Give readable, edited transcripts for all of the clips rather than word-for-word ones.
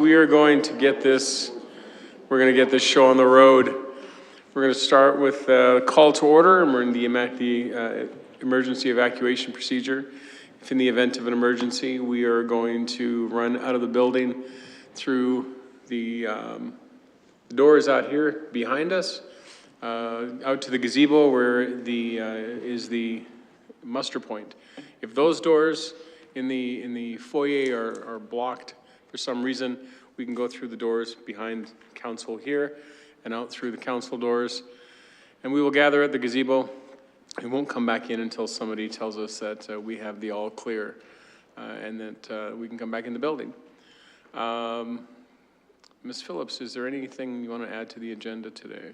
we are going to get this, show on the road. We're going to start with a call to order, and we're in the emergency evacuation procedure. If in the event of an emergency, we are going to run out of the building through the doors out here behind us, out to the gazebo where is the muster point. If those doors in the foyer are blocked for some reason, we can go through the doors behind council here and out through the council doors, and we will gather at the gazebo. We won't come back in until somebody tells us that we have the all clear and that we can come back in the building. Ms. Phillips, is there anything you want to add to the agenda today?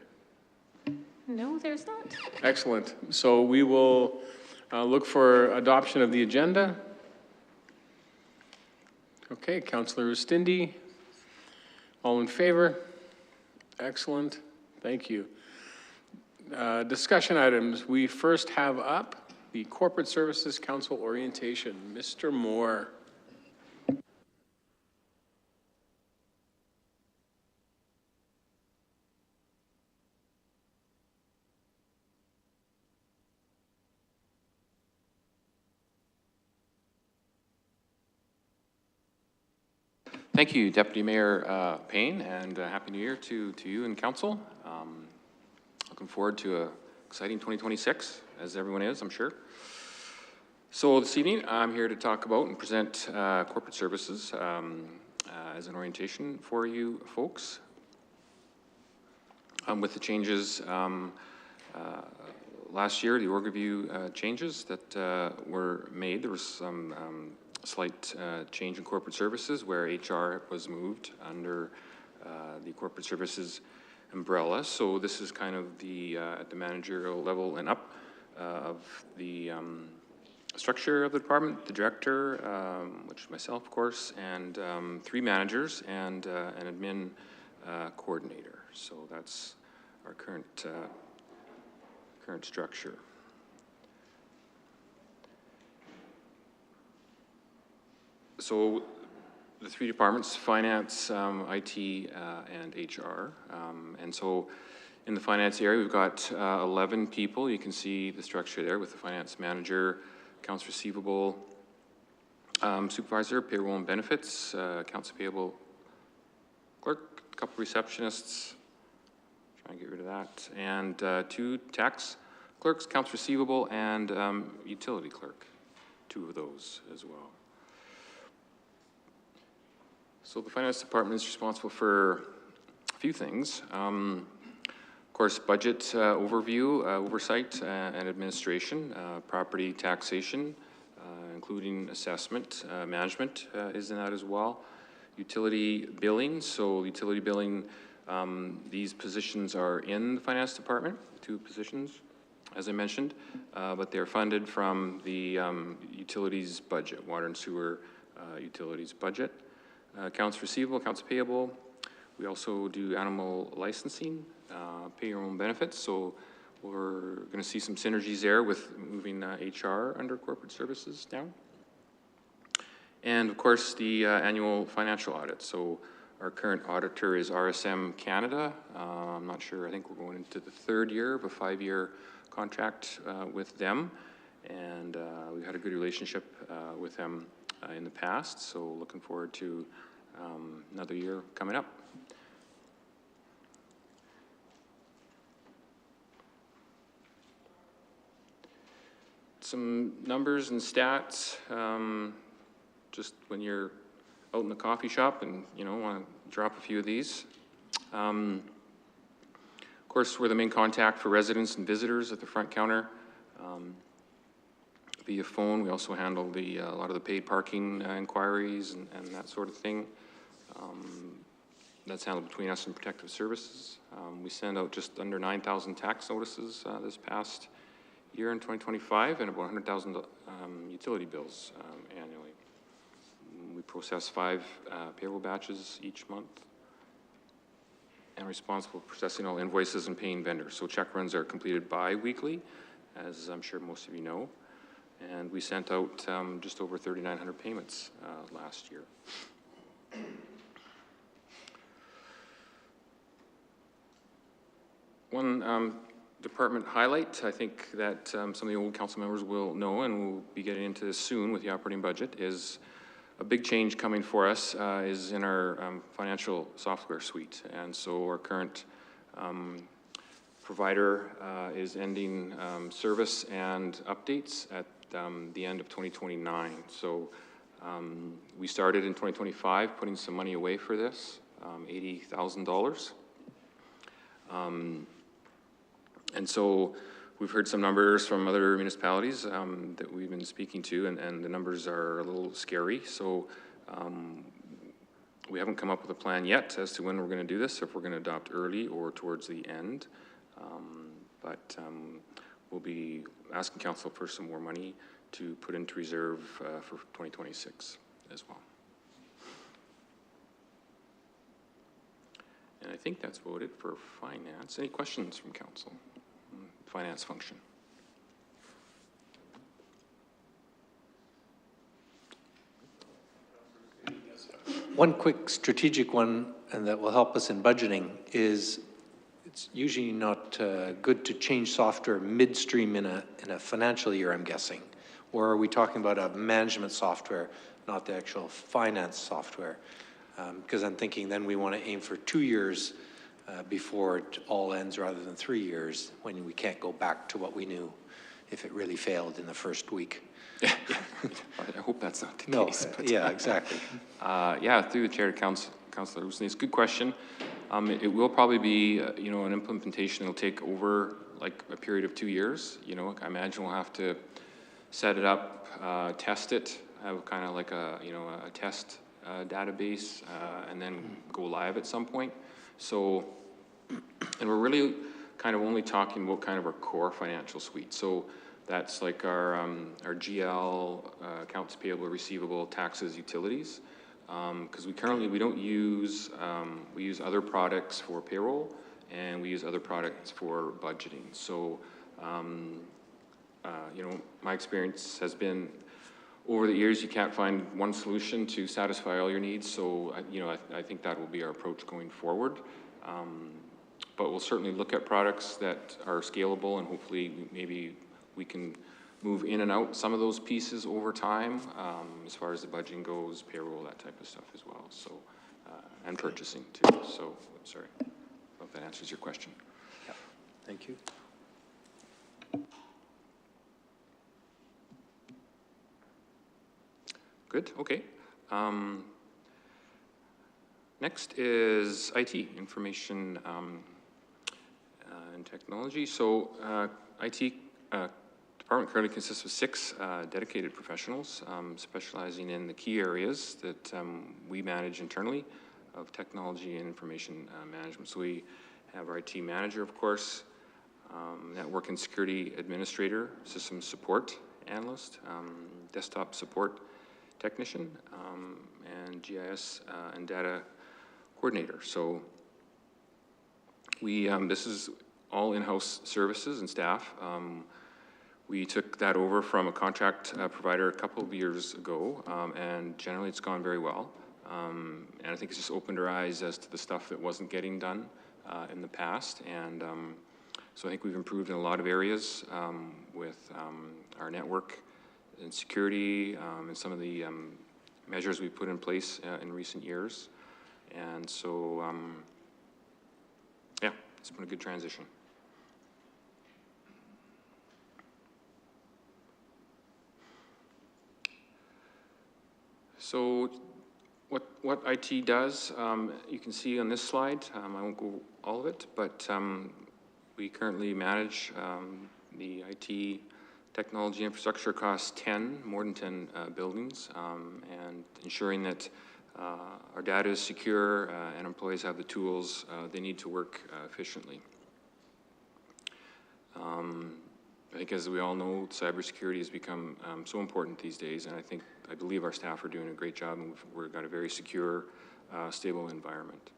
No, there's not. Excellent. So we will look for adoption of the agenda. Okay, Councillor Ustindi, all in favor? Excellent, thank you. Discussion items. We first have up the Corporate Services Council orientation. Mr. Moore. Thank you, Deputy Mayor Payne, and Happy New Year to you and Council. Looking forward to an exciting 2026, as everyone is, I'm sure. So this evening, I'm here to talk about and present corporate services as an orientation for you folks. With the changes last year, the org review changes that were made, there was some slight change in corporate services where HR was moved under the corporate services umbrella. So this is kind of the at the managerial level and up of the structure of the department, the director, which is myself, of course, and 3 managers and an admin coordinator. So that's our current structure. So the 3 departments, finance, IT, and HR. And so in the finance area, we've got 11 people. You can see the structure there with the finance manager, accounts receivable, supervisor, payroll and benefits, accounts payable clerk, a couple receptionists, trying to get rid of that, and 2 tax clerks, accounts receivable, and utility clerk, 2 of those as well. So the finance department is responsible for a few things. Of course, budget overview, oversight, and administration, property taxation, including assessment, management is in that as well. Utility billing, so utility billing, these positions are in the finance department, 2 positions, as I mentioned, but they're funded from the utilities budget, water and sewer utilities budget. Accounts receivable, accounts payable. We also do animal licensing, pay your own benefits. So we're going to see some synergies there with moving HR under corporate services down. And of course, the annual financial audit. So our current auditor is RSM Canada. I'm not sure, I think we're going into the 3rd year of a 5-year contract with them. And we've had a good relationship with them in the past, so looking forward to another year coming up. Some numbers and stats, just when you're out in the coffee shop and want to drop a few of these. Of course, we're the main contact for residents and visitors at the front counter. Via phone, we also handle a lot of the paid parking inquiries and that sort of thing. That's handled between us and Protective Services. We send out just under 9,000 tax notices this past year in 2025 and about 100,000 utility bills annually. We process 5 payroll batches each month and responsible for processing all invoices and paying vendors. So check runs are completed bi-weekly, as I'm sure most of you know. And we sent out just over 3,900 payments last year. one department highlight, I think that some of the old council members will know, and we'll be getting into this soon with the operating budget, is a big change coming for us is in our financial software suite. And so our current provider is ending service and updates at the end of 2029. So we started in 2025 putting some money away for this, $80,000. And so we've heard some numbers from other municipalities that we've been speaking to, and the numbers are a little scary. So we haven't come up with a plan yet as to when we're going to do this, if we're going to adopt early or towards the end. But we'll be asking council for some more money to put into reserve for 2026 as well. And I think that's about it for finance. Any questions from council? Finance function. One quick strategic one, and that will help us in budgeting, is it's usually not good to change software midstream in a financial year, I'm guessing. Or are we talking about a management software, not the actual finance software? Because I'm thinking then we want to aim for 2 years before it all ends rather than 3 years, when we can't go back to what we knew if it really failed in the first week. I hope that's not the case. But yeah, exactly. Yeah, through the chair to Councillor Rousseau, it's a good question. It will probably be, you know, an implementation. It'll take over like a period of 2 years. You know, I imagine we'll have to set it up, test it, have kind of like a, you know, a test database, and then go live at some point. So, and we're really kind of only talking about kind of our core financial suite. So that's like our GL, accounts payable, receivable, taxes, utilities. Because we don't use, we use other products for payroll, and we use other products for budgeting. So, you know, my experience has been over the years, you can't find one solution to satisfy all your needs. So, you know, I think that will be our approach going forward. But we'll certainly look at products that are scalable, and hopefully maybe we can move in and out some of those pieces over time, as far as the budgeting goes, payroll, that type of stuff as well. So, and purchasing too. So, sorry, I don't know if that answers your question. Yeah. Thank you. Good, okay. Next is IT, information and technology. So IT department currently consists of 6 dedicated professionals specializing in the key areas that we manage internally of technology and information management. So we have our IT manager, of course, network and security administrator, system support analyst, desktop support technician, and GIS and data coordinator. So we, this is all in-house services and staff. We took that over from a contract provider a couple of years ago, and generally it's gone very well. And I think it's just opened our eyes as to the stuff that wasn't getting done in the past. And so I think we've improved in a lot of areas with our network and security and some of the measures we put in place in recent years. And so, yeah, it's been a good transition. So what IT does, you can see on this slide. I won't go all of it, but we currently manage the IT technology infrastructure across more than 10 buildings, and ensuring that our data is secure and employees have the tools they need to work efficiently. I think, as we all know, cybersecurity has become so important these days, and I believe our staff are doing a great job, and we've got a very secure, stable environment.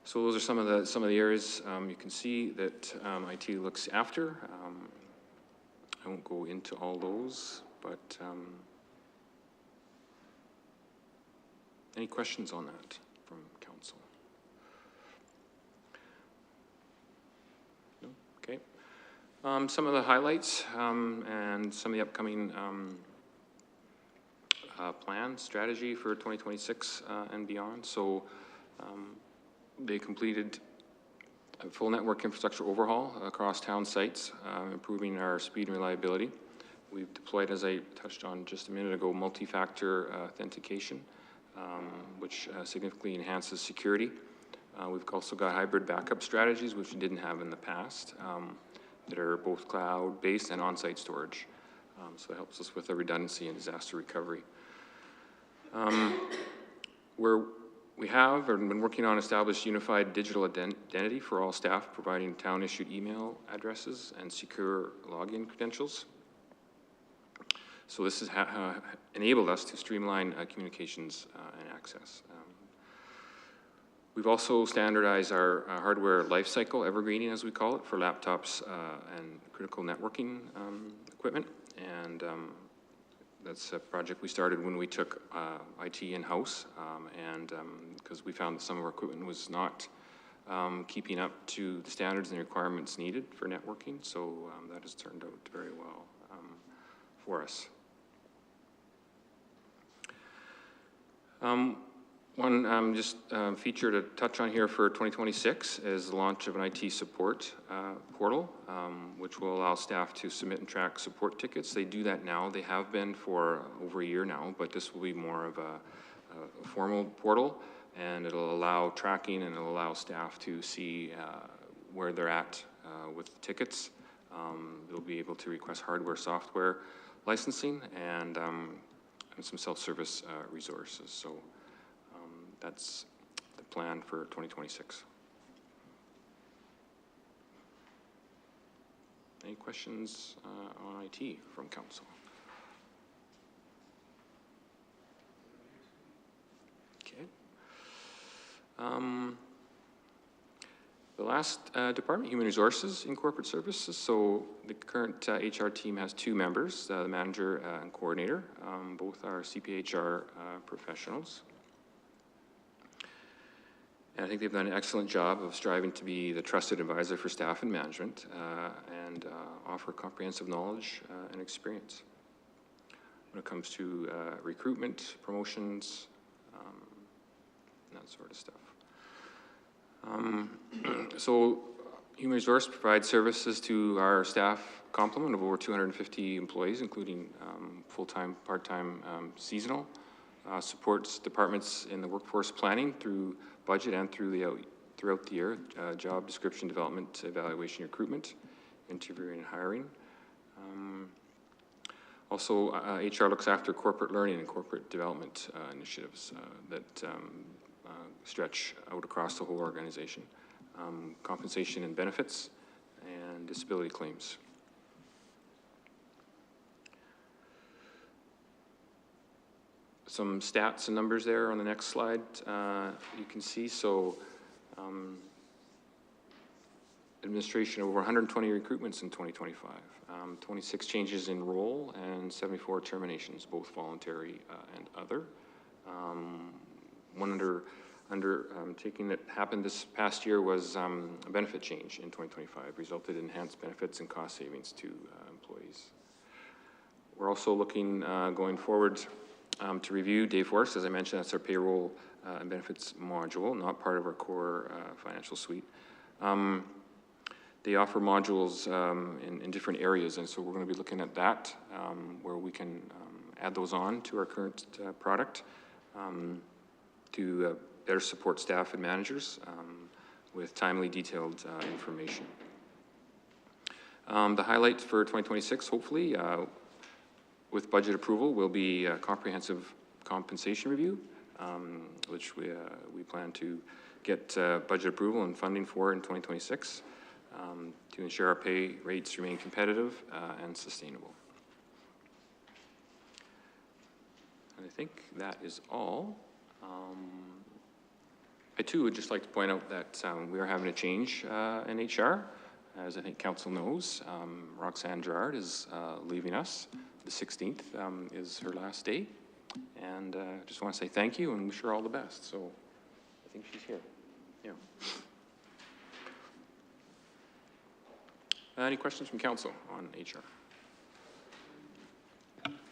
So those are some of the areas you can see that IT looks after. I won't go into all those, but any questions on that from council? Some of the highlights and some of the upcoming plan, strategy for 2026 and beyond. So they completed a full network infrastructure overhaul across town sites, improving our speed and reliability. We've deployed, as I touched on just a minute ago, multi-factor authentication, which significantly enhances security. We've also got hybrid backup strategies, which we didn't have in the past, that are both cloud-based and on-site storage. So it helps us with the redundancy and disaster recovery. We have been working on established unified digital identity for all staff, providing town-issued email addresses and secure login credentials. So this has enabled us to streamline communications and access. We've also standardized our hardware lifecycle, evergreening as we call it, for laptops and critical networking equipment. And that's a project we started when we took IT in-house, and because we found that some of our equipment was not keeping up to the standards and the requirements needed for networking. So that has turned out very well for us. One feature to touch on here for 2026 is the launch of an IT support portal, which will allow staff to submit and track support tickets. They do that now. They have been for over a year now, but this will be more of a formal portal, and it'll allow tracking and it'll allow staff to see where they're at with the tickets. They'll be able to request hardware, software licensing, and some self-service resources. So that's the plan for 2026. Any questions on IT from council? Okay. The last department, Human Resources in Corporate Services. So the current HR team has 2 members, the manager and coordinator. Both are CPHR professionals. And I think they've done an excellent job of striving to be the trusted advisor for staff and management and offer comprehensive knowledge and experience when it comes to recruitment, promotions, that sort of stuff. So Human Resource provides services to our staff complement of over 250 employees, including full-time, part-time, seasonal. Supports departments in the workforce planning through budget and throughout the year, job description development, evaluation, recruitment, interviewing and hiring. Also, HR looks after corporate learning and corporate development initiatives that stretch out across the whole organization. Compensation and benefits, and disability claims. Some stats and numbers there on the next slide you can see. So administration over 120 recruitments in 2025, 26 changes in role and 74 terminations, both voluntary and other. One undertaking that happened this past year was a benefit change in 2025, resulted in enhanced benefits and cost savings to employees. We're also looking going forward to review Dayforce. As I mentioned, that's our payroll and benefits module, not part of our core financial suite. They offer modules in different areas, and so we're going to be looking at that, where we can add those on to our current product to better support staff and managers with timely, detailed information. The highlight for 2026, hopefully, with budget approval, will be a comprehensive compensation review, which we plan to get budget approval and funding for in 2026 to ensure our pay rates remain competitive and sustainable. And I think that is all. I too would just like to point out that we are having a change in HR. As I think council knows, Roxanne Gerard is leaving us. The 16th is her last day. And I just want to say thank you and wish her all the best. So I think she's here. Yeah. Any questions from council on HR?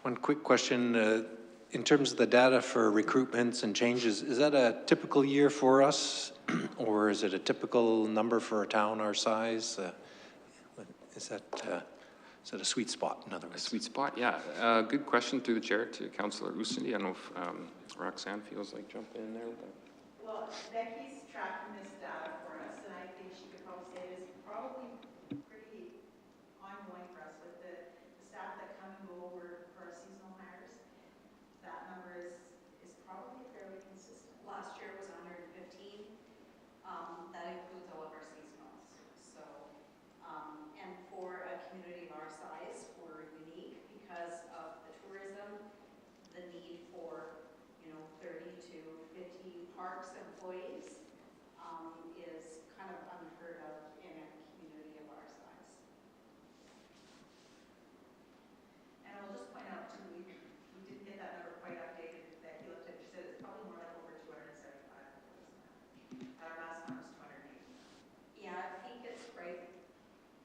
One quick question, in terms of the data for recruitments and changes, is that a typical year for us? Or is it a typical number for a town our size? Is that a sweet spot, in other A words? sweet spot, yeah. Good question through the chair to Councillor Oosthuizen. I don't know if Roxanne feels like jumping in there. But. Well, Becky's tracking this data for us, and I think she could probably say it is probably pretty ongoing for us with the staff that come and go over for our seasonal hires. That number is probably fairly consistent. Last year was 115. That includes all of our seasonals. So, and for a community of our size, we're unique because of the tourism, the need for, 30 to 50 parks employees is kind of unheard of in a community of our size. And I'll just point out too, we didn't get that number quite updated. Becky looked at it, she said it's probably more like over 275 employees now. At our last one was 280. Yeah, I think it's right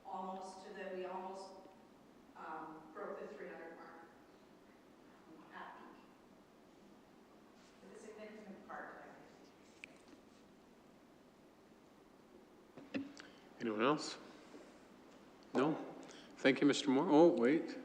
almost to we almost broke the 300 mark at peak. It's a significant part, I think. Anyone else? No? Thank you, Mr. Moore. Oh, wait.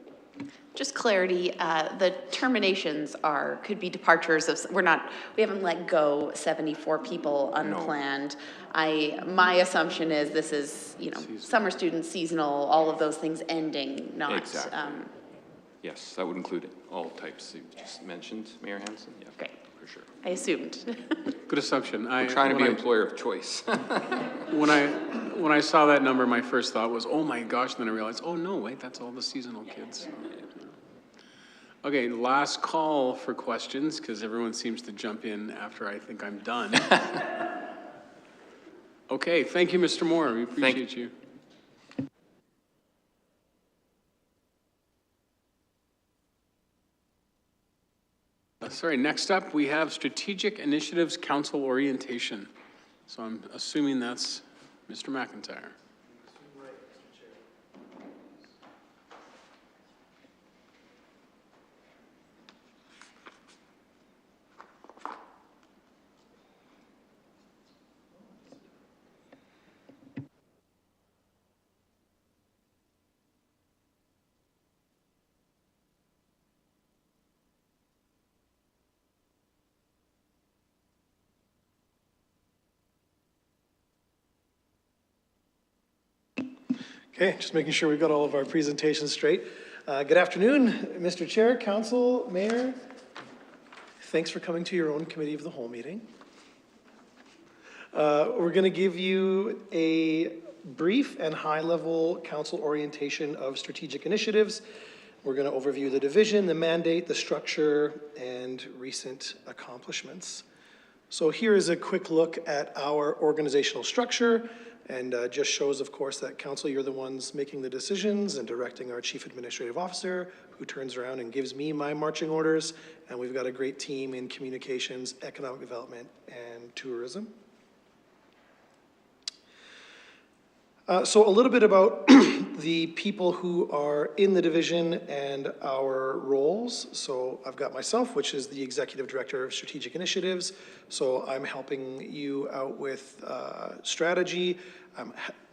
Just clarity, the terminations could be departures of, we haven't let go 74 people unplanned. My assumption is this is, summer students, seasonal, all of those things ending, not. Exactly. Yes, that would include all types you just mentioned, Mayor Hansen. Yeah, Great. for sure. I assumed. Good assumption. We're trying to be employer of choice. When I saw that number, my first thought was, oh my gosh, then I realized, oh no, wait, that's all the seasonal kids. Okay, last call for questions, because everyone seems to jump in after I think I'm done. Okay, thank you, Mr. Moore. We appreciate you. Sorry, next up, we have Strategic Initiatives Council Orientation. So I'm assuming that's Mr. McIntyre. Okay, just making sure we've got all of our presentations straight. Good afternoon, Mr. Chair, Council, Mayor. Thanks for coming to your own Committee of the Whole meeting. We're going to give you a brief and high-level council orientation of strategic initiatives. We're going to overview the division, the mandate, the structure, and recent accomplishments. So here is a quick look at our organizational structure. And just shows, of course, that council, you're the ones making the decisions and directing our chief administrative officer, who turns around and gives me my marching orders. And we've got a great team in communications, economic development, and tourism. So a little bit about the people who are in the division and our roles. So I've got myself, which is the Executive Director of Strategic Initiatives. So I'm helping you out with strategy. I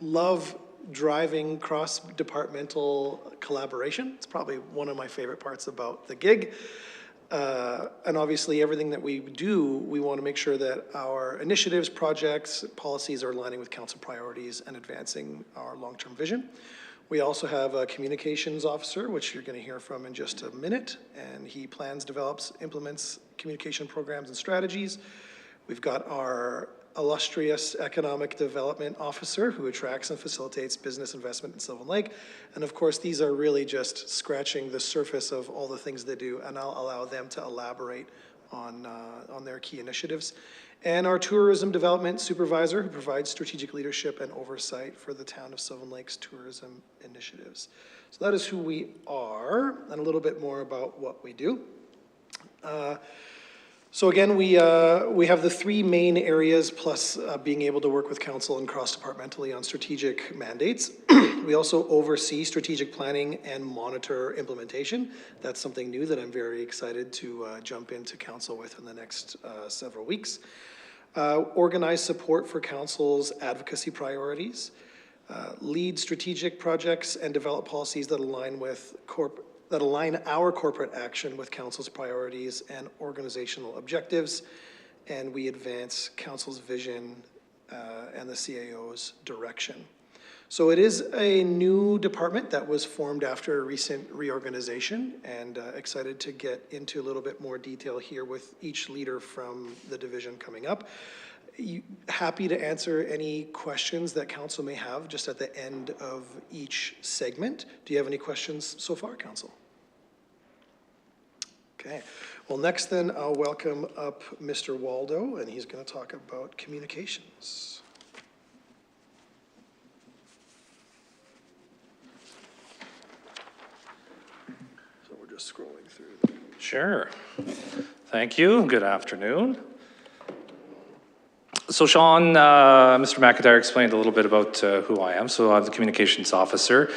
love driving cross-departmental collaboration. It's probably one of my favorite parts about the gig. And obviously everything that we do, we want to make sure that our initiatives, projects, policies are aligning with council priorities and advancing our long-term vision. We also have a communications officer, which you're going to hear from in just a minute, and he plans, develops, implements communication programs and strategies. We've got our illustrious economic development officer who attracts and facilitates business investment in Sylvan Lake. And of course, these are really just scratching the surface of all the things they do, and I'll allow them to elaborate on their key initiatives. And our tourism development supervisor who provides strategic leadership and oversight for the town of Sylvan Lake's tourism initiatives. So that is who we are, and a little bit more about what we do. So again, we have the three main areas, plus being able to work with council and cross-departmentally on strategic mandates. We also oversee strategic planning and monitor implementation. That's something new that I'm very excited to jump into council with in the next several weeks. Organize support for council's advocacy priorities. Lead strategic projects and develop policies that align our corporate action with council's priorities and organizational objectives. And we advance council's vision and the CAO's direction. So it is a new department that was formed after a recent reorganization, and excited to get into a little bit more detail here with each leader from the division coming up. Happy to answer any questions that council may have just at the end of each segment. Do you have any questions so far, council? Okay. Well, next then I'll welcome up Mr. Waldo, and he's going to talk about communications. So we're just scrolling through. Sure. Thank you. Good afternoon. So Sean, Mr. McIntyre explained a little bit about who I am. So I'm the communications officer.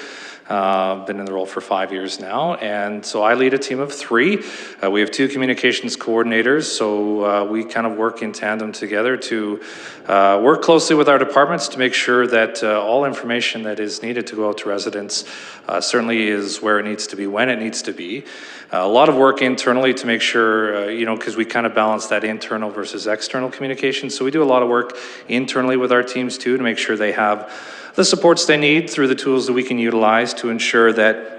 Been in the role for 5 years now, and so I lead a team of 3. We have 2 communications coordinators, so we kind of work in tandem together to work closely with our departments to make sure that all information that is needed to go out to residents certainly is where it needs to be, when it needs to be. A lot of work internally to make sure, because we kind of balance that internal versus external communication. So we do a lot of work internally with our teams too to make sure they have the supports they need through the tools that we can utilize to ensure that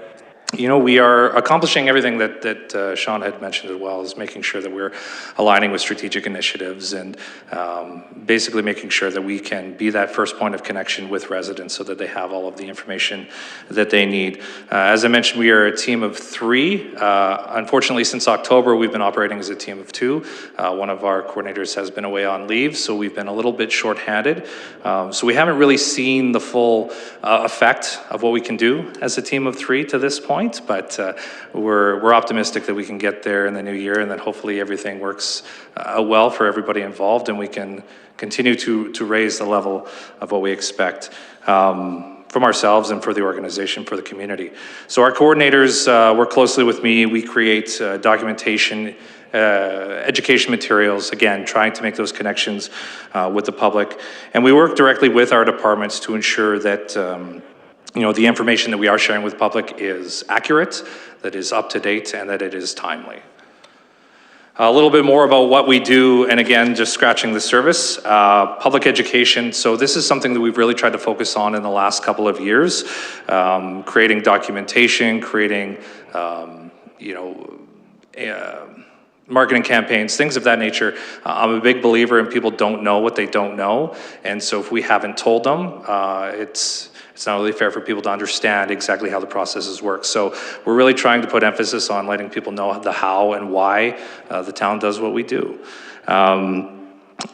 we are accomplishing everything that Sean had mentioned as well, is making sure that we're aligning with strategic initiatives and basically making sure that we can be that first point of connection with residents so that they have all of the information that they need. As I mentioned, we are a team of 3. Unfortunately, since October, we've been operating as a team of 2. One of our coordinators has been away on leave, so we've been a little bit shorthanded. So we haven't really seen the full effect of what we can do as a team of 3 to this point. But we're optimistic that we can get there in the new year, and that hopefully everything works well for everybody involved, and we can continue to raise the level of what we expect from ourselves and for the organization, for the community. So our coordinators work closely with me. We create documentation, education materials, again, trying to make those connections with the public. And we work directly with our departments to ensure that the information that we are sharing with public is accurate, that is up to date, and that it is timely. A little bit more about what we do, and again, just scratching the surface, public education. So this is something that we've really tried to focus on in the last couple of years, creating documentation, creating, marketing campaigns, things of that nature. I'm a big believer in people don't know what they don't know, and so if we haven't told them, it's not really fair for people to understand exactly how the processes work. So we're really trying to put emphasis on letting people know the how and why the town does what we do.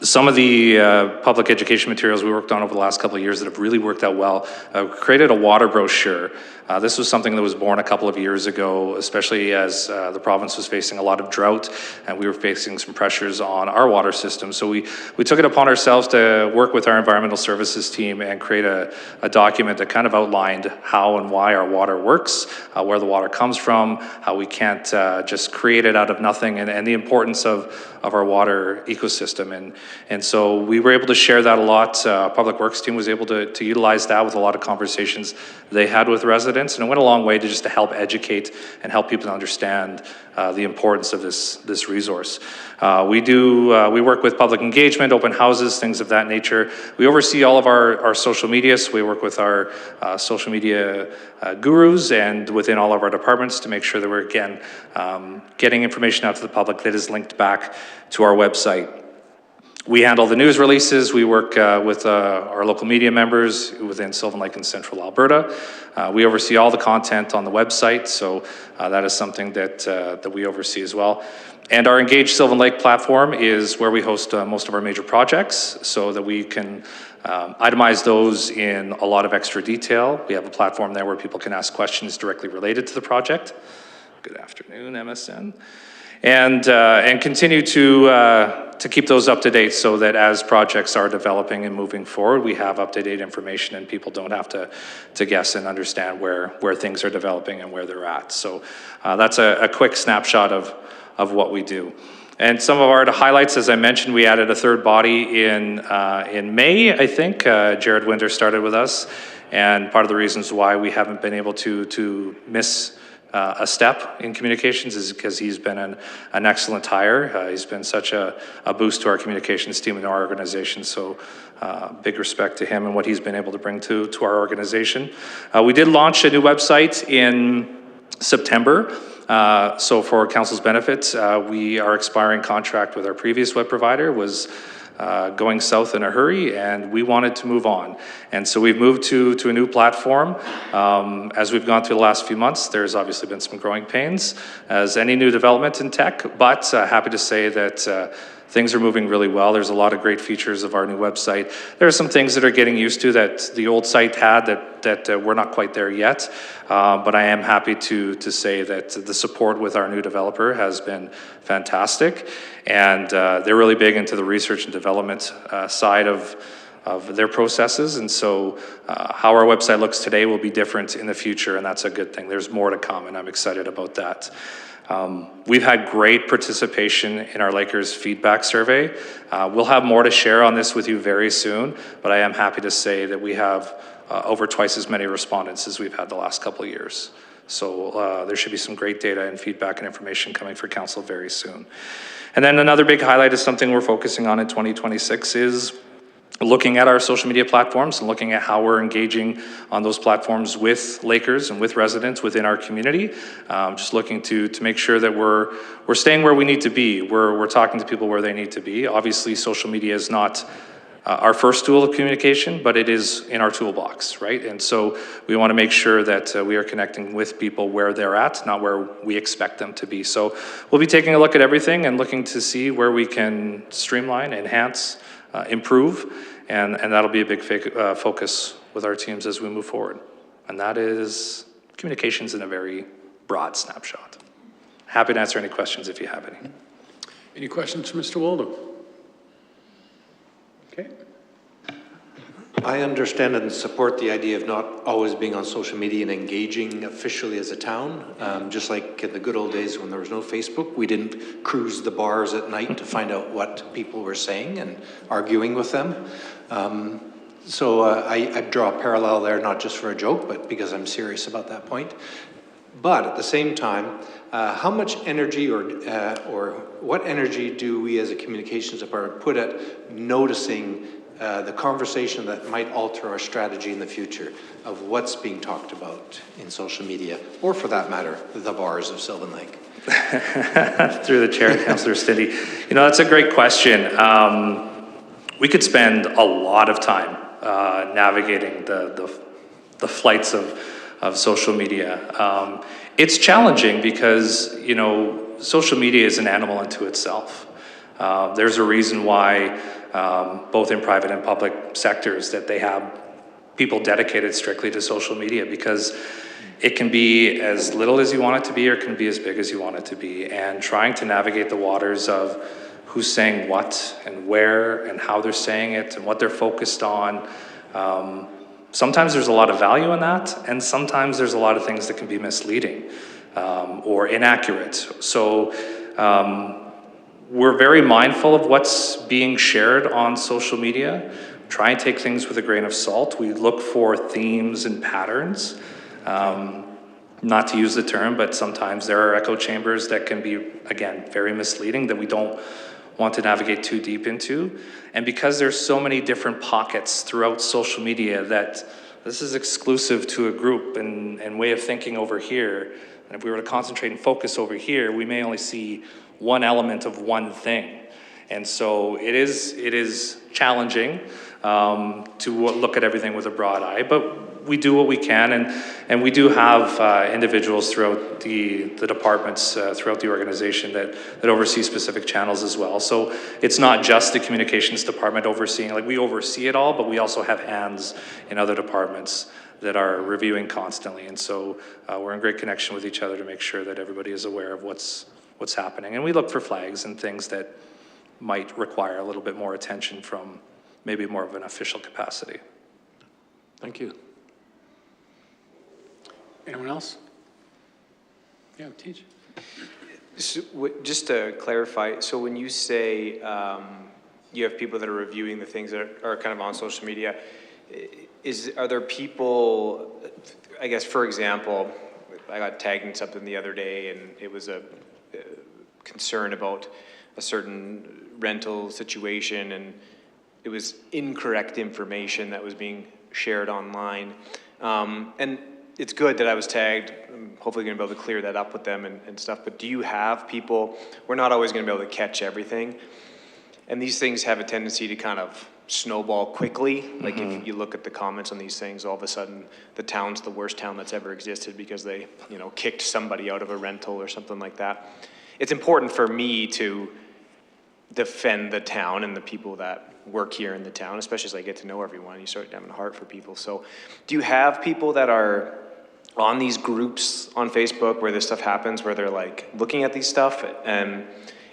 Some of the public education materials we worked on over the last couple of years that have really worked out well, created a water brochure. This was something that was born a couple of years ago, especially as the province was facing a lot of drought and we were facing some pressures on our water system. So we took it upon ourselves to work with our environmental services team and create a document that kind of outlined how and why our water works, where the water comes from, how we can't just create it out of nothing, and the importance of our water ecosystem. And so we were able to share that a lot. Public Works team was able to utilize that with a lot of conversations they had with residents, and it went a long way to help educate and help people understand the importance of this resource. We work with public engagement, open houses, things of that nature. We oversee all of our social media, so we work with our social media gurus and within all of our departments to make sure that we're, again, getting information out to the public that is linked back to our website. We handle the news releases. We work with our local media members within Sylvan Lake and Central Alberta. We oversee all the content on the website, so that is something that we oversee as well. And our Engage Sylvan Lake platform is where we host most of our major projects so that we can itemize those in a lot of extra detail. We have a platform there where people can ask questions directly related to the project. Good afternoon, MSN. and continue to keep those up to date so that as projects are developing and moving forward, we have up-to-date information and people don't have to guess and understand where things are developing and where they're at. So that's a quick snapshot of what we do. And some of our highlights, as I mentioned, we added a third body in May, I think. Jared Winter started with us, and part of the reasons why we haven't been able to miss a step in communications is because he's been an excellent hire. He's been such a boost to our communications team and our organization, so big respect to him and what he's been able to bring to our organization. We did launch a new website in September. So for council's benefit, our expiring contract with our previous web provider was going south in a hurry, and we wanted to move on. And so we've moved to a new platform. As we've gone through the last few months, there's obviously been some growing pains, as any new development in tech, but happy to say that things are moving really well. There's a lot of great features of our new website. There are some things that are getting used to that the old site had that we're not quite there yet. But I am happy to say that the support with our new developer has been fantastic. And they're really big into the research and development side of their processes. And so how our website looks today will be different in the future, and that's a good thing. There's more to come, and I'm excited about that. We've had great participation in our Lakers feedback survey. We'll have more to share on this with you very soon, but I am happy to say that we have over twice as many respondents as we've had the last couple of years. So there should be some great data and feedback and information coming for council very soon. And then another big highlight is something we're focusing on in 2026 is looking at our social media platforms and looking at how we're engaging on those platforms with Lakers and with residents within our community. Just looking to make sure that we're staying where we need to be. We're talking to people where they need to be. Obviously, social media is not our first tool of communication, but it is in our toolbox, right? And so we want to make sure that we are connecting with people where they're at, not where we expect them to be. So we'll be taking a look at everything and looking to see where we can streamline, enhance, improve, and that'll be a big focus with our teams as we move forward. And that is communications in a very broad snapshot. Happy to answer any questions if you have any. Any questions for Mr. Waldom? Okay. I understand and support the idea of not always being on social media and engaging officially as a town. Just like in the good old days when there was no Facebook, we didn't cruise the bars at night to find out what people were saying and arguing with them. So I draw a parallel there, not just for a joke, but because I'm serious about that point. But at the same time, how much energy or what energy do we as a communications department put at noticing the conversation that might alter our strategy in the future of what's being talked about in social media, or for that matter, the bars of Sylvan Lake? Through the chair, Councillor Stindy. You know, that's a great question. We could spend a lot of time navigating the flights of social media. It's challenging because, you know, social media is an animal unto itself. There's a reason why both in private and public sectors that they have people dedicated strictly to social media, because it can be as little as you want it to be or it can be as big as you want it to be. And trying to navigate the waters of who's saying what and where and how they're saying it and what they're focused on. Sometimes there's a lot of value in that, and sometimes there's a lot of things that can be misleading or inaccurate. So we're very mindful of what's being shared on social media. Try and take things with a grain of salt. We look for themes and patterns. Not to use the term, but sometimes there are echo chambers that can be, again, very misleading that we don't want to navigate too deep into. And because there's so many different pockets throughout social media that this is exclusive to a group and way of thinking over here, and if we were to concentrate and focus over here, we may only see one element of one thing. And so it is challenging to look at everything with a broad eye, but we do what we can, and we do have individuals throughout the departments, throughout the organization that oversee specific channels as well. So it's not just the communications department overseeing, like we oversee it all, but we also have hands in other departments that are reviewing constantly. And so we're in great connection with each other to make sure that everybody is aware of what's what's happening. And we look for flags and things that might require a little bit more attention from maybe more of an official capacity. Thank you. Anyone else? Yeah, Teach. So, just to clarify, so when you say you have people that are reviewing the things that are kind of on social media, are there people, I guess, for example, I got tagged in something the other day and it was a concern about a certain rental situation and it was incorrect information that was being shared online. And it's good that I was tagged. I'm hopefully going to be able to clear that up with them and stuff. But do you have people, we're not always going to be able to catch everything. And these things have a tendency to kind of snowball quickly. Like if you look at the comments on these things, all of a sudden the town's the worst town that's ever existed because they, you know, kicked somebody out of a rental or something like that. It's important for me to defend the town and the people that work here in the town, especially as I get to know everyone. You start having a heart for people. So do you have people that are on these groups on Facebook where this stuff happens, where they're like looking at these stuff? And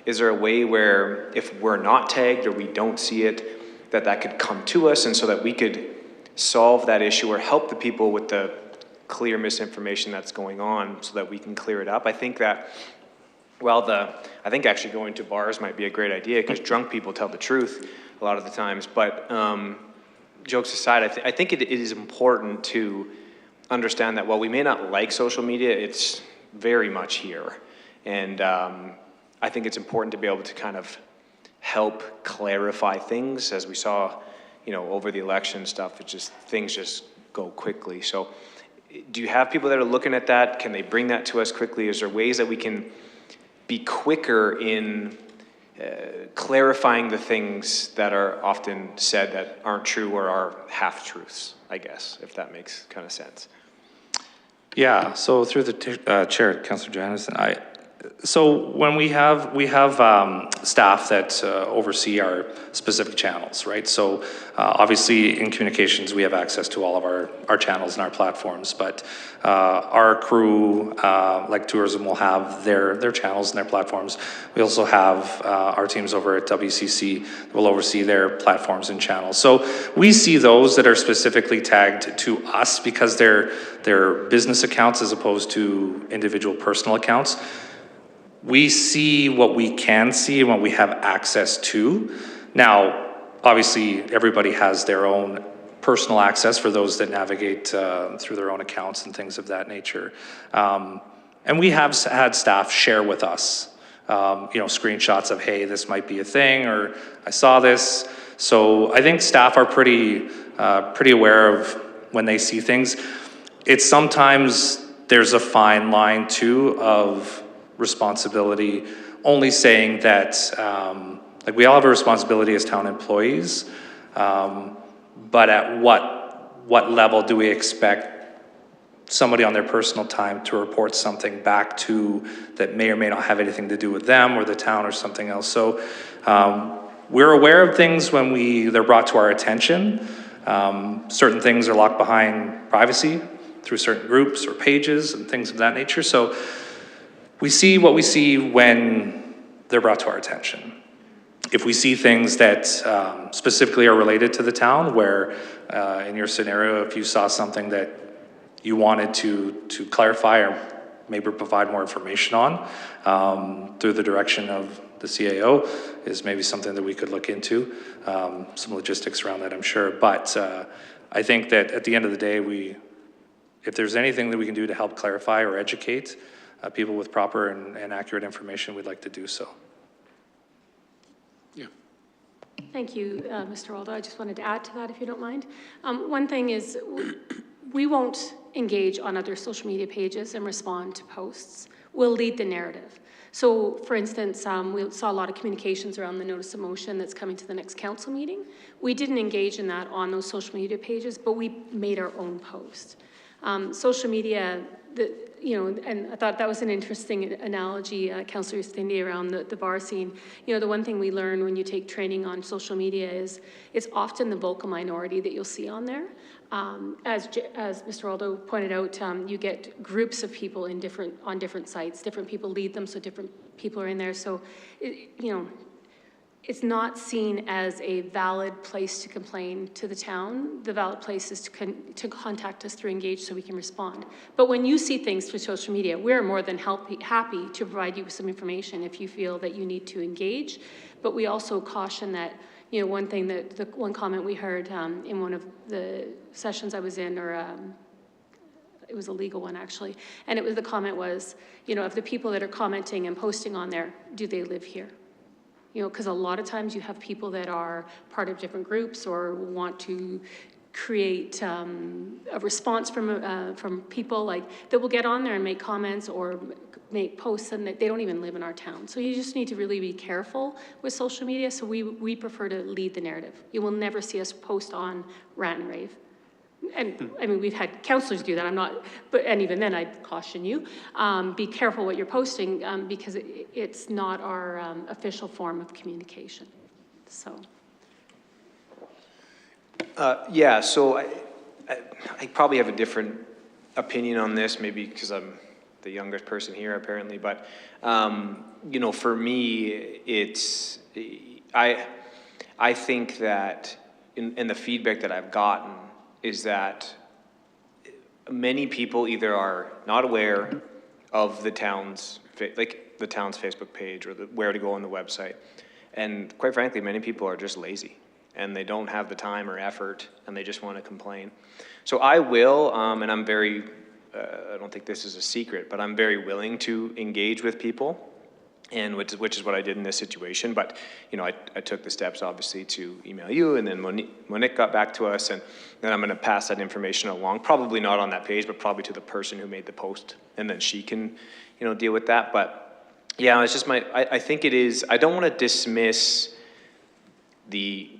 is there a way where if we're not tagged or we don't see it, that could come to us and so that we could solve that issue or help the people with the clear misinformation that's going on so that we can clear it up? I think that, well, I think actually going to bars might be a great idea because drunk people tell the truth a lot of the times. But jokes aside, I think it is important to understand that while we may not like social media, it's very much here. And I think it's important to be able to kind of help clarify things. As we saw, you know, over the election stuff, things just go quickly. So do you have people that are looking at that? Can they bring that to us quickly? Is there ways that we can be quicker in clarifying the things that are often said that aren't true or are half-truths, I guess, if that makes kind of sense? Yeah, so through the chair, Councillor Johannesson, so when we have staff that oversee our specific channels, right? So obviously in communications we have access to all of our channels and our platforms, but our crew, like tourism, will have their channels and their platforms. We also have our teams over at WCC that will oversee their platforms and channels. So we see those that are specifically tagged to us because they're business accounts as opposed to individual personal accounts. We see what we can see and what we have access to. Now, obviously, everybody has their own personal access for those that navigate through their own accounts and things of that nature. And we have had staff share with us, screenshots of, hey, this might be a thing, or I saw this. So I think staff are pretty aware of when they see things. It's sometimes there's a fine line too of responsibility, only saying that we all have a responsibility as town employees, but at what level do we expect somebody on their personal time to report something back to that may or may not have anything to do with them or the town or something else? So we're aware of things when they're brought to our attention. Certain things are locked behind privacy through certain groups or pages and things of that nature. So we see what we see when they're brought to our attention. If we see things that specifically are related to the town, where in your scenario, if you saw something that you wanted to clarify or maybe provide more information on through the direction of the CAO, is maybe something that we could look into. Some logistics around that, I'm sure. But I think that at the end of the day, if there's anything that we can do to help clarify or educate people with proper and accurate information, we'd like to do so. Yeah. Thank you, Mr. Waldo. I just wanted to add to that, if you don't mind. One thing is, we won't engage on other social media pages and respond to posts. We'll lead the narrative. So, for instance, we saw a lot of communications around the notice of motion that's coming to the next council meeting. We didn't engage in that on those social media pages, but we made our own post. Social media, and I thought that was an interesting analogy, Councillor Stindi, around the bar scene. The one thing we learn when you take training on social media is it's often the vocal minority that you'll see on there. As Mr. Waldo pointed out, you get groups of people on different sites. Different people lead them, so different people are in there. So, it's not seen as a valid place to complain to the town. The valid place is to contact us through Engage so we can respond. But when you see things through social media, we're more than happy to provide you with some information if you feel that you need to engage. But we also caution that, one thing that, the one comment we heard in one of the sessions I was in, or it was a legal one actually, and the comment was, if the people that are commenting and posting on there, do they live here? Because a lot of times you have people that are part of different groups or want to create a response from people that will get on there and make comments or make posts, and that they don't even live in our town. So you just need to really be careful with social media. So we prefer to lead the narrative. You will never see us post on rant and rave. And I mean, we've had counselors do that. And even then I'd caution you, be careful what you're posting because it's not our official form of communication, so. Yeah, so I probably have a different opinion on this, maybe because I'm the youngest person here apparently, but, for me, I think that in the feedback that I've gotten, is that many people either are not aware of the town's Facebook page or where to go on the website. And quite frankly, many people are just lazy and they don't have the time or effort and they just want to complain. So I will, and I'm very, I don't think this is a secret, but I'm very willing to engage with people, and which is what I did in this situation. But, I took the steps, obviously, to email you, and then Monique got back to us, and then I'm going to pass that information along, probably not on that page, but probably to the person who made the post, and then she can, deal with that. But, yeah, it's just I think it is, I don't want to dismiss the,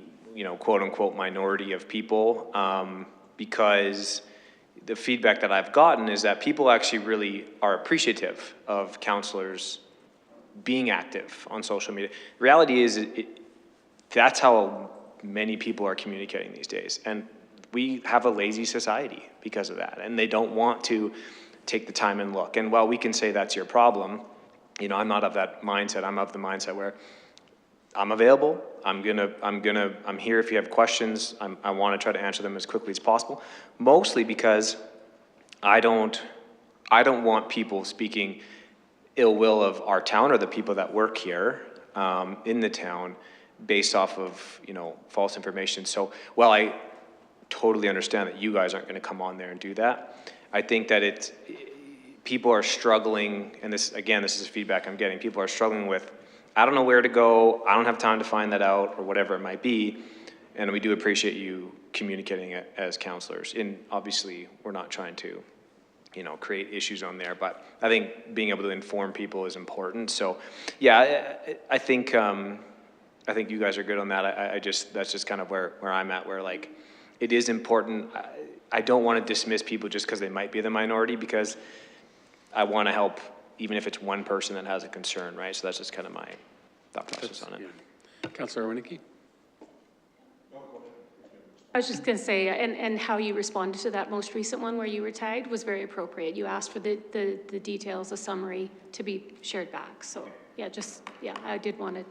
quote-unquote minority of people, because the feedback that I've gotten is that people actually really are appreciative of counselors being active on social media. The reality is that's how many people are communicating these days. And we have a lazy society because of that. And they don't want to take the time and look. And while we can say that's your problem, I'm not of that mindset. I'm of the mindset where I'm available. I'm here if you have questions. I want to try to answer them as quickly as possible. Mostly because I don't want people speaking ill will of our town or the people that work here in the town based off of, false information. So while I totally understand that you guys aren't going to come on there and do that, I think that people are struggling, and this is feedback I'm getting, people are struggling with, I don't know where to go, I don't have time to find that out, or whatever it might be, and we do appreciate you communicating it as counselors. And obviously, we're not trying to create issues on there, but I think being able to inform people is important. So, yeah, I think you guys are good on that. That's just kind of where I'm at, where it is important. I don't want to dismiss people just because they might be the minority, because I want to help, even if it's one person that has a concern, right? So that's just kind of my thought process on it. Yeah. Councillor Winicky? I was just going to say, and how you responded to that most recent one where you were tagged was very appropriate. You asked for the details, a summary to be shared back. So yeah, I didn't want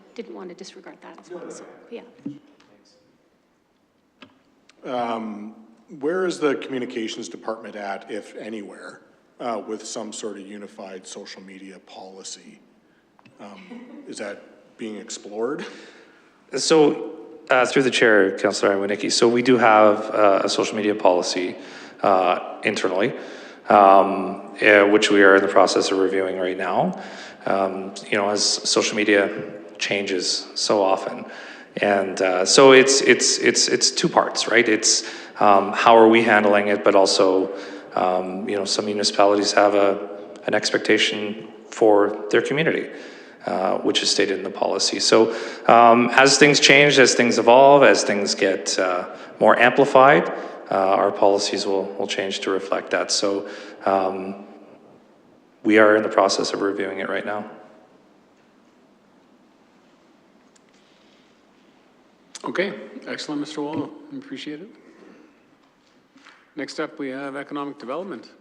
to disregard that as well. So yeah. Where is the communications department at, if anywhere, with some sort of unified social media policy? Is that being explored? So, through the chair, Councillor Winicky, so we do have a social media policy internally, which we are in the process of reviewing right now. As social media changes so often, and so it's two parts, right? It's how are we handling it, but also some municipalities have an expectation for their community. Which is stated in the policy. So as things change, as things evolve, as things get more amplified, our policies will change to reflect that. So we are in the process of reviewing it right now. Okay, excellent, Mr. Waldo. I appreciate it. Next up, we have economic development.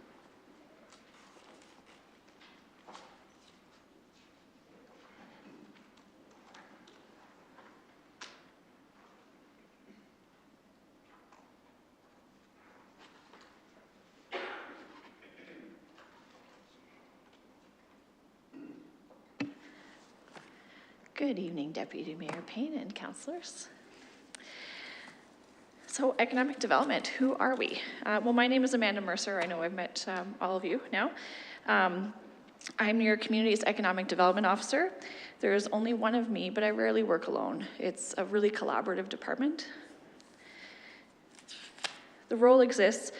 Good evening, Deputy Mayor Payne and councillors. So economic development, who are we? Well, my name is Amanda Mercer. I know I've met all of you now. I'm your community's economic development officer. There's only one of me, but I rarely work alone. It's a really collaborative department. The role exists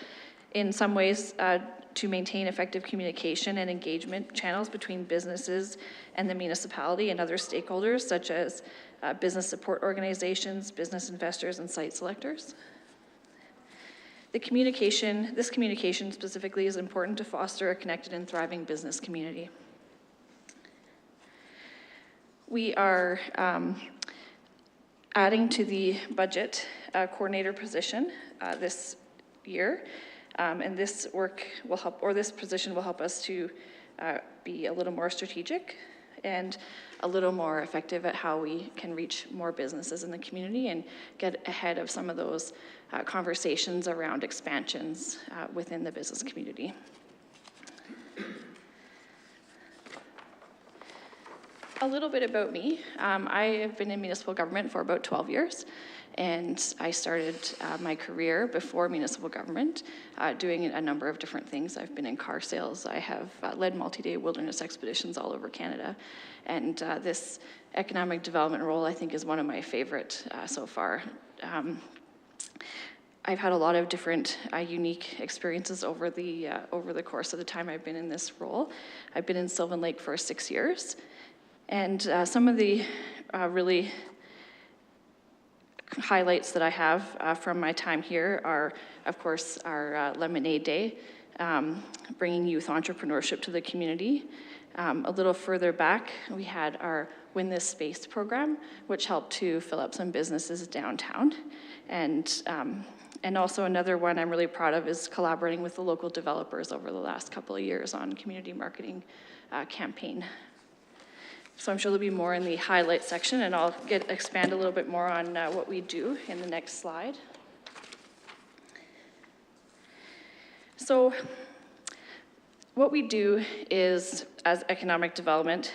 in some ways to maintain effective communication and engagement channels between businesses and the municipality and other stakeholders, such as business support organizations, business investors, and site selectors. This communication specifically is important to foster a connected and thriving business community. We are adding to the budget coordinator position this year. And this work will help, or this position will help us to be a little more strategic and a little more effective at how we can reach more businesses in the community and get ahead of some of those conversations around expansions within the business community. A little bit about me. I have been in municipal government for about 12 years. And I started my career before municipal government doing a number of different things. I've been in car sales. I have led multi-day wilderness expeditions all over Canada. And this economic development role, I think, is one of my favorite so far. I've had a lot of different unique experiences over the course of the time I've been in this role. I've been in Sylvan Lake for 6 years. And some of the really highlights that I have from my time here are, of course, our Lemonade Day, bringing youth entrepreneurship to the community. A little further back, we had our Win This Space program, which helped to fill up some businesses downtown. And also another one I'm really proud of is collaborating with the local developers over the last couple of years on community marketing campaign. So I'm sure there'll be more in the highlight section, and I'll expand a little bit more on what we do in the next slide. So what we do is, as economic development,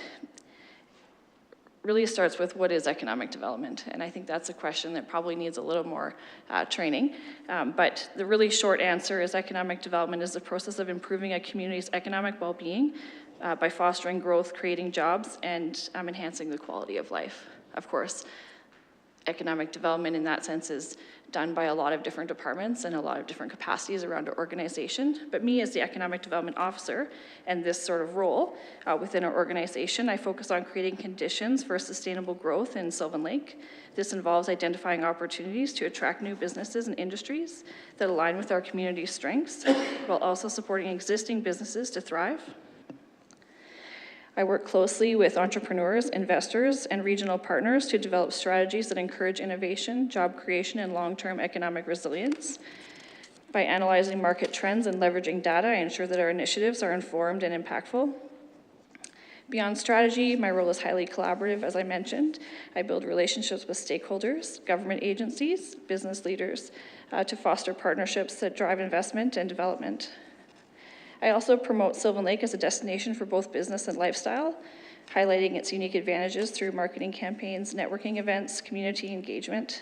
really starts with what is economic development, and I think that's a question that probably needs a little more training. But the really short answer is economic development is the process of improving a community's economic well-being by fostering growth, creating jobs, and enhancing the quality of life. Of course, economic development in that sense is done by a lot of different departments and a lot of different capacities around our organization. But me as the economic development officer and this sort of role within our organization, I focus on creating conditions for sustainable growth in Sylvan Lake. This involves identifying opportunities to attract new businesses and industries that align with our community's strengths, while also supporting existing businesses to thrive. I work closely with entrepreneurs, investors, and regional partners to develop strategies that encourage innovation, job creation, and long-term economic resilience. By analyzing market trends and leveraging data, I ensure that our initiatives are informed and impactful. Beyond strategy, my role is highly collaborative, as I mentioned. I build relationships with stakeholders, government agencies, business leaders, to foster partnerships that drive investment and development. I also promote Sylvan Lake as a destination for both business and lifestyle, highlighting its unique advantages through marketing campaigns, networking events, community engagement.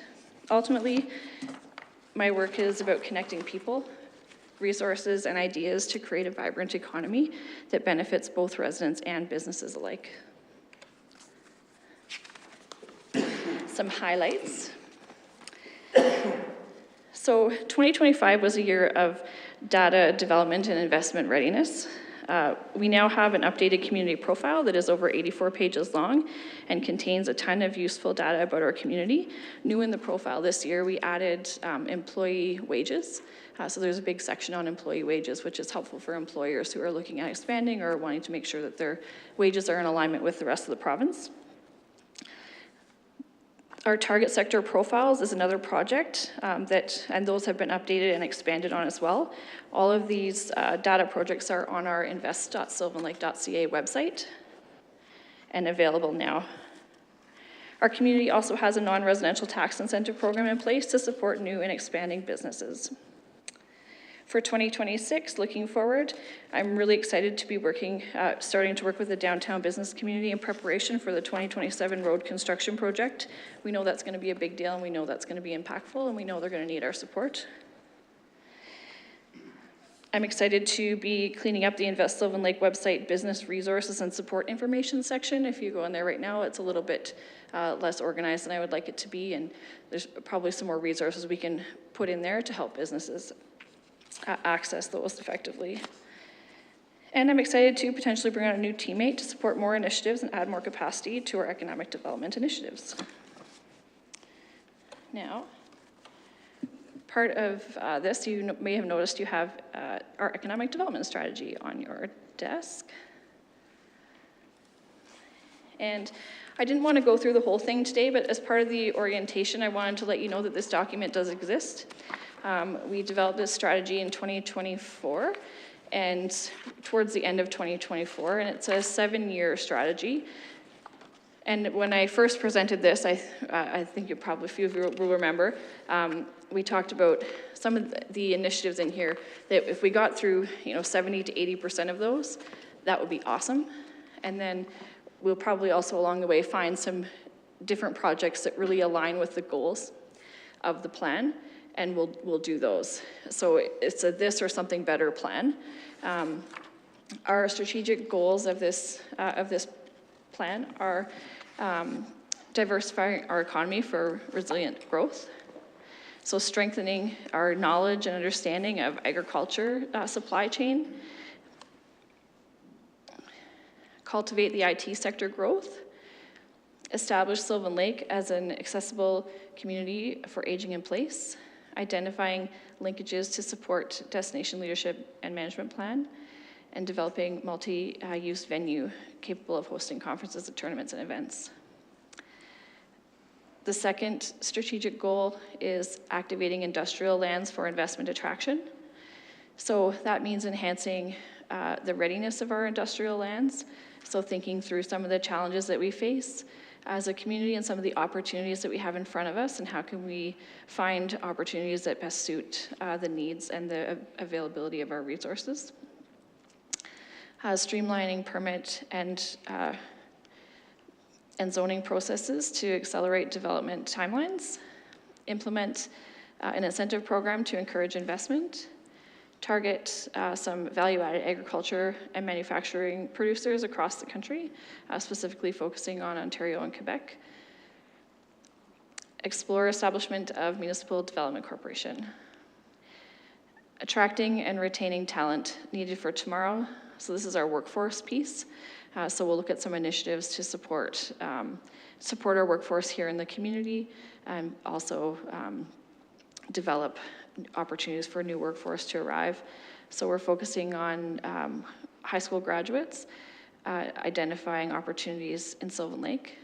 Ultimately, my work is about connecting people, resources, and ideas to create a vibrant economy that benefits both residents and businesses alike. Some highlights. So 2025 was a year of data development and investment readiness. We now have an updated community profile that is over 84 pages long and contains a ton of useful data about our community. New in the profile this year, we added employee wages. So there's a big section on employee wages, which is helpful for employers who are looking at expanding or wanting to make sure that their wages are in alignment with the rest of the province. Our target sector profiles is another project and those have been updated and expanded on as well. All of these data projects are on our invest.sylvanlake.ca website and available now. Our community also has a non-residential tax incentive program in place to support new and expanding businesses. For 2026, looking forward, I'm really excited to be starting to work with the downtown business community in preparation for the 2027 road construction project. We know that's going to be a big deal, and we know that's going to be impactful, and we know they're going to need our support. I'm excited to be cleaning up the Invest Sylvan Lake website business resources and support information section. If you go in there right now, it's a little bit less organized than I would like it to be, and there's probably some more resources we can put in there to help businesses access those effectively. And I'm excited to potentially bring on a new teammate to support more initiatives and add more capacity to our economic development initiatives. Now, part of this, you may have noticed you have our economic development strategy on your desk. And I didn't want to go through the whole thing today, but as part of the orientation, I wanted to let you know that this document does exist. We developed this strategy in 2024 and towards the end of 2024, and it's a 7-year strategy. And when I first presented this, I think you probably, a few of you will remember, we talked about some of the initiatives in here that if we got through 70 to 80% of those, that would be awesome. And then we'll probably also along the way find some different projects that really align with the goals of the plan, and we'll do those. So it's a this or something better plan. Our strategic goals of this plan are diversifying our economy for resilient growth. So strengthening our knowledge and understanding of agriculture supply chain. Cultivate the IT sector growth. Establish Sylvan Lake as an accessible community for aging in place. Identifying linkages to support destination leadership and management plan. And developing multi-use venue capable of hosting conferences, tournaments, and events. The second strategic goal is activating industrial lands for investment attraction. So that means enhancing the readiness of our industrial lands. So thinking through some of the challenges that we face as a community and some of the opportunities that we have in front of us, and how can we find opportunities that best suit the needs and the availability of our resources. Streamlining permit and zoning processes to accelerate development timelines. Implement an incentive program to encourage investment. Target some value-added agriculture and manufacturing producers across the country, specifically focusing on Ontario and Quebec. Explore establishment of Municipal Development Corporation. Attracting and retaining talent needed for tomorrow. So this is our workforce piece. So we'll look at some initiatives to support our workforce here in the community, and also develop opportunities for new workforce to arrive. So we're focusing on high school graduates, identifying opportunities in Sylvan Lake.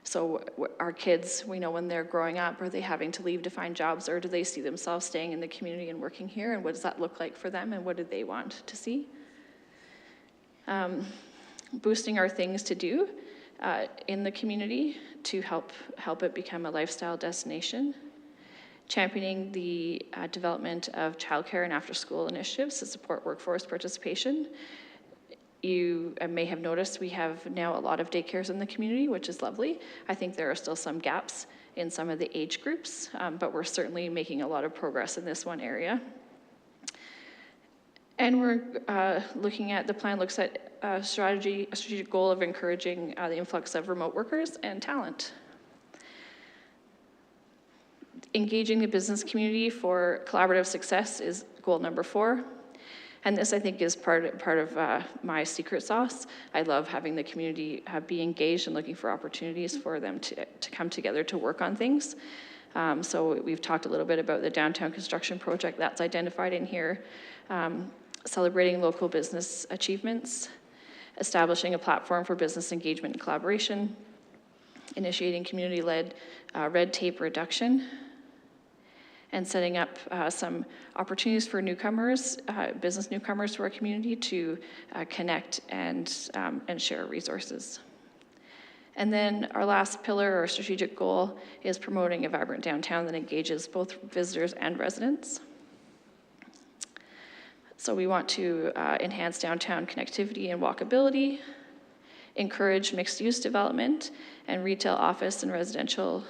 So our kids, we know when they're growing up, are they having to leave to find jobs, or do they see themselves staying in the community and working here, and what does that look like for them, and what do they want to see? Boosting our things to do in the community to help it become a lifestyle destination. Championing the development of childcare and after-school initiatives to support workforce participation. You may have noticed we have now a lot of daycares in the community, which is lovely. I think there are still some gaps in some of the age groups, but we're certainly making a lot of progress in this one area. And we're looking at, the plan looks at a strategic goal of encouraging the influx of remote workers and talent. Engaging the business community for collaborative success is goal number 4. And this, I think, is part of my secret sauce. I love having the community be engaged and looking for opportunities for them to come together to work on things. So we've talked a little bit about the downtown construction project that's identified in here. Celebrating local business achievements, establishing a platform for business engagement and collaboration, initiating community-led red tape reduction, and setting up some opportunities for newcomers, business newcomers to our community to connect and share resources. And then our last pillar or strategic goal is promoting a vibrant downtown that engages both visitors and residents. So we want to enhance downtown connectivity and walkability, encourage mixed-use development and retail, office, and residential,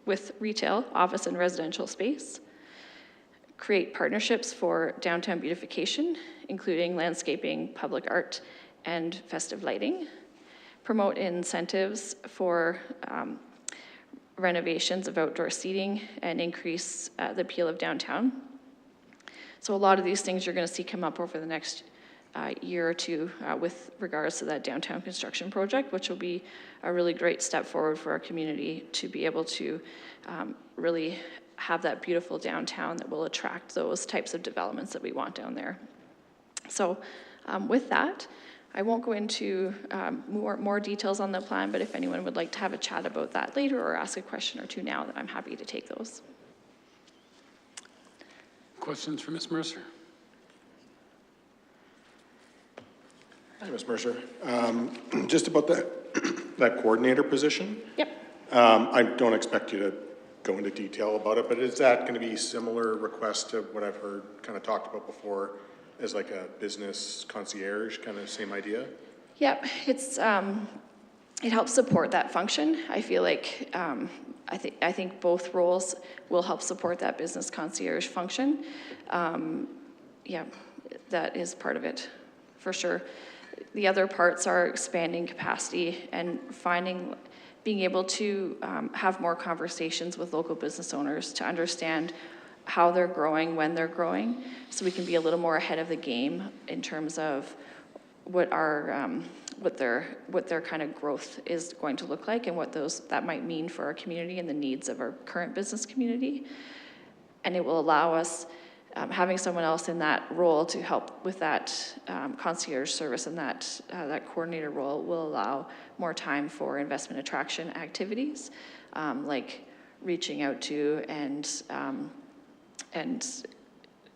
with retail, office, and residential space, create partnerships for downtown beautification, including landscaping, public art, and festive lighting, promote incentives for renovations of outdoor seating, and increase the appeal of downtown. So a lot of these things you're going to see come up over the next year or two with regards to that downtown construction project, which will be a really great step forward for our community to be able to really have that beautiful downtown that will attract those types of developments that we want down there. So with that, I won't go into more details on the plan, but if anyone would like to have a chat about that later or ask a question or two now, I'm happy to take those. Questions for Ms. Mercer? Hi, Ms. Mercer. Just about that coordinator position. Yep. I don't expect you to go into detail about it, but is that going to be similar request to what I've heard kind of talked about before as like a business concierge, kind of same idea? Yep, it's, it helps support that function. I feel like, I think both roles will help support that business concierge function. Yeah, that is part of it, for sure. The other parts are expanding capacity and being able to have more conversations with local business owners to understand how they're growing, when they're growing, so we can be a little more ahead of the game in terms of what their kind of growth is going to look like and what that might mean for our community and the needs of our current business community. And it will allow us, having someone else in that role to help with that concierge service and that coordinator role will allow more time for investment attraction activities, like reaching out to and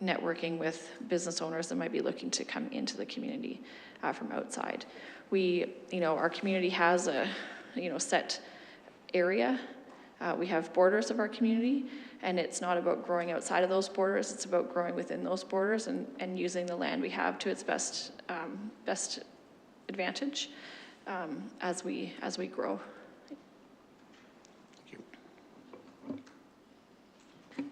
networking with business owners that might be looking to come into the community from outside. Our community has a, set area. We have borders of our community, and it's not about growing outside of those borders, it's about growing within those borders and using the land we have to its best advantage as we grow.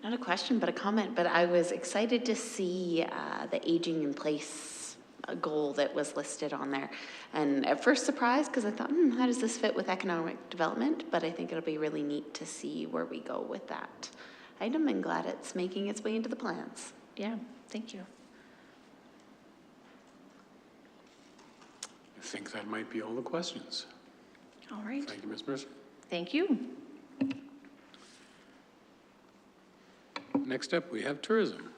Not a question, but a comment, but I was excited to see the aging in place goal that was listed on there. And at first surprised, because I thought, how does this fit with economic development? But I think it'll be really neat to see where we go with that item, and glad it's making its way into the plans. Yeah, thank you. I think that might be all the questions. All right. Thank you, Ms. Mercer. Thank you. Next up, we have tourism.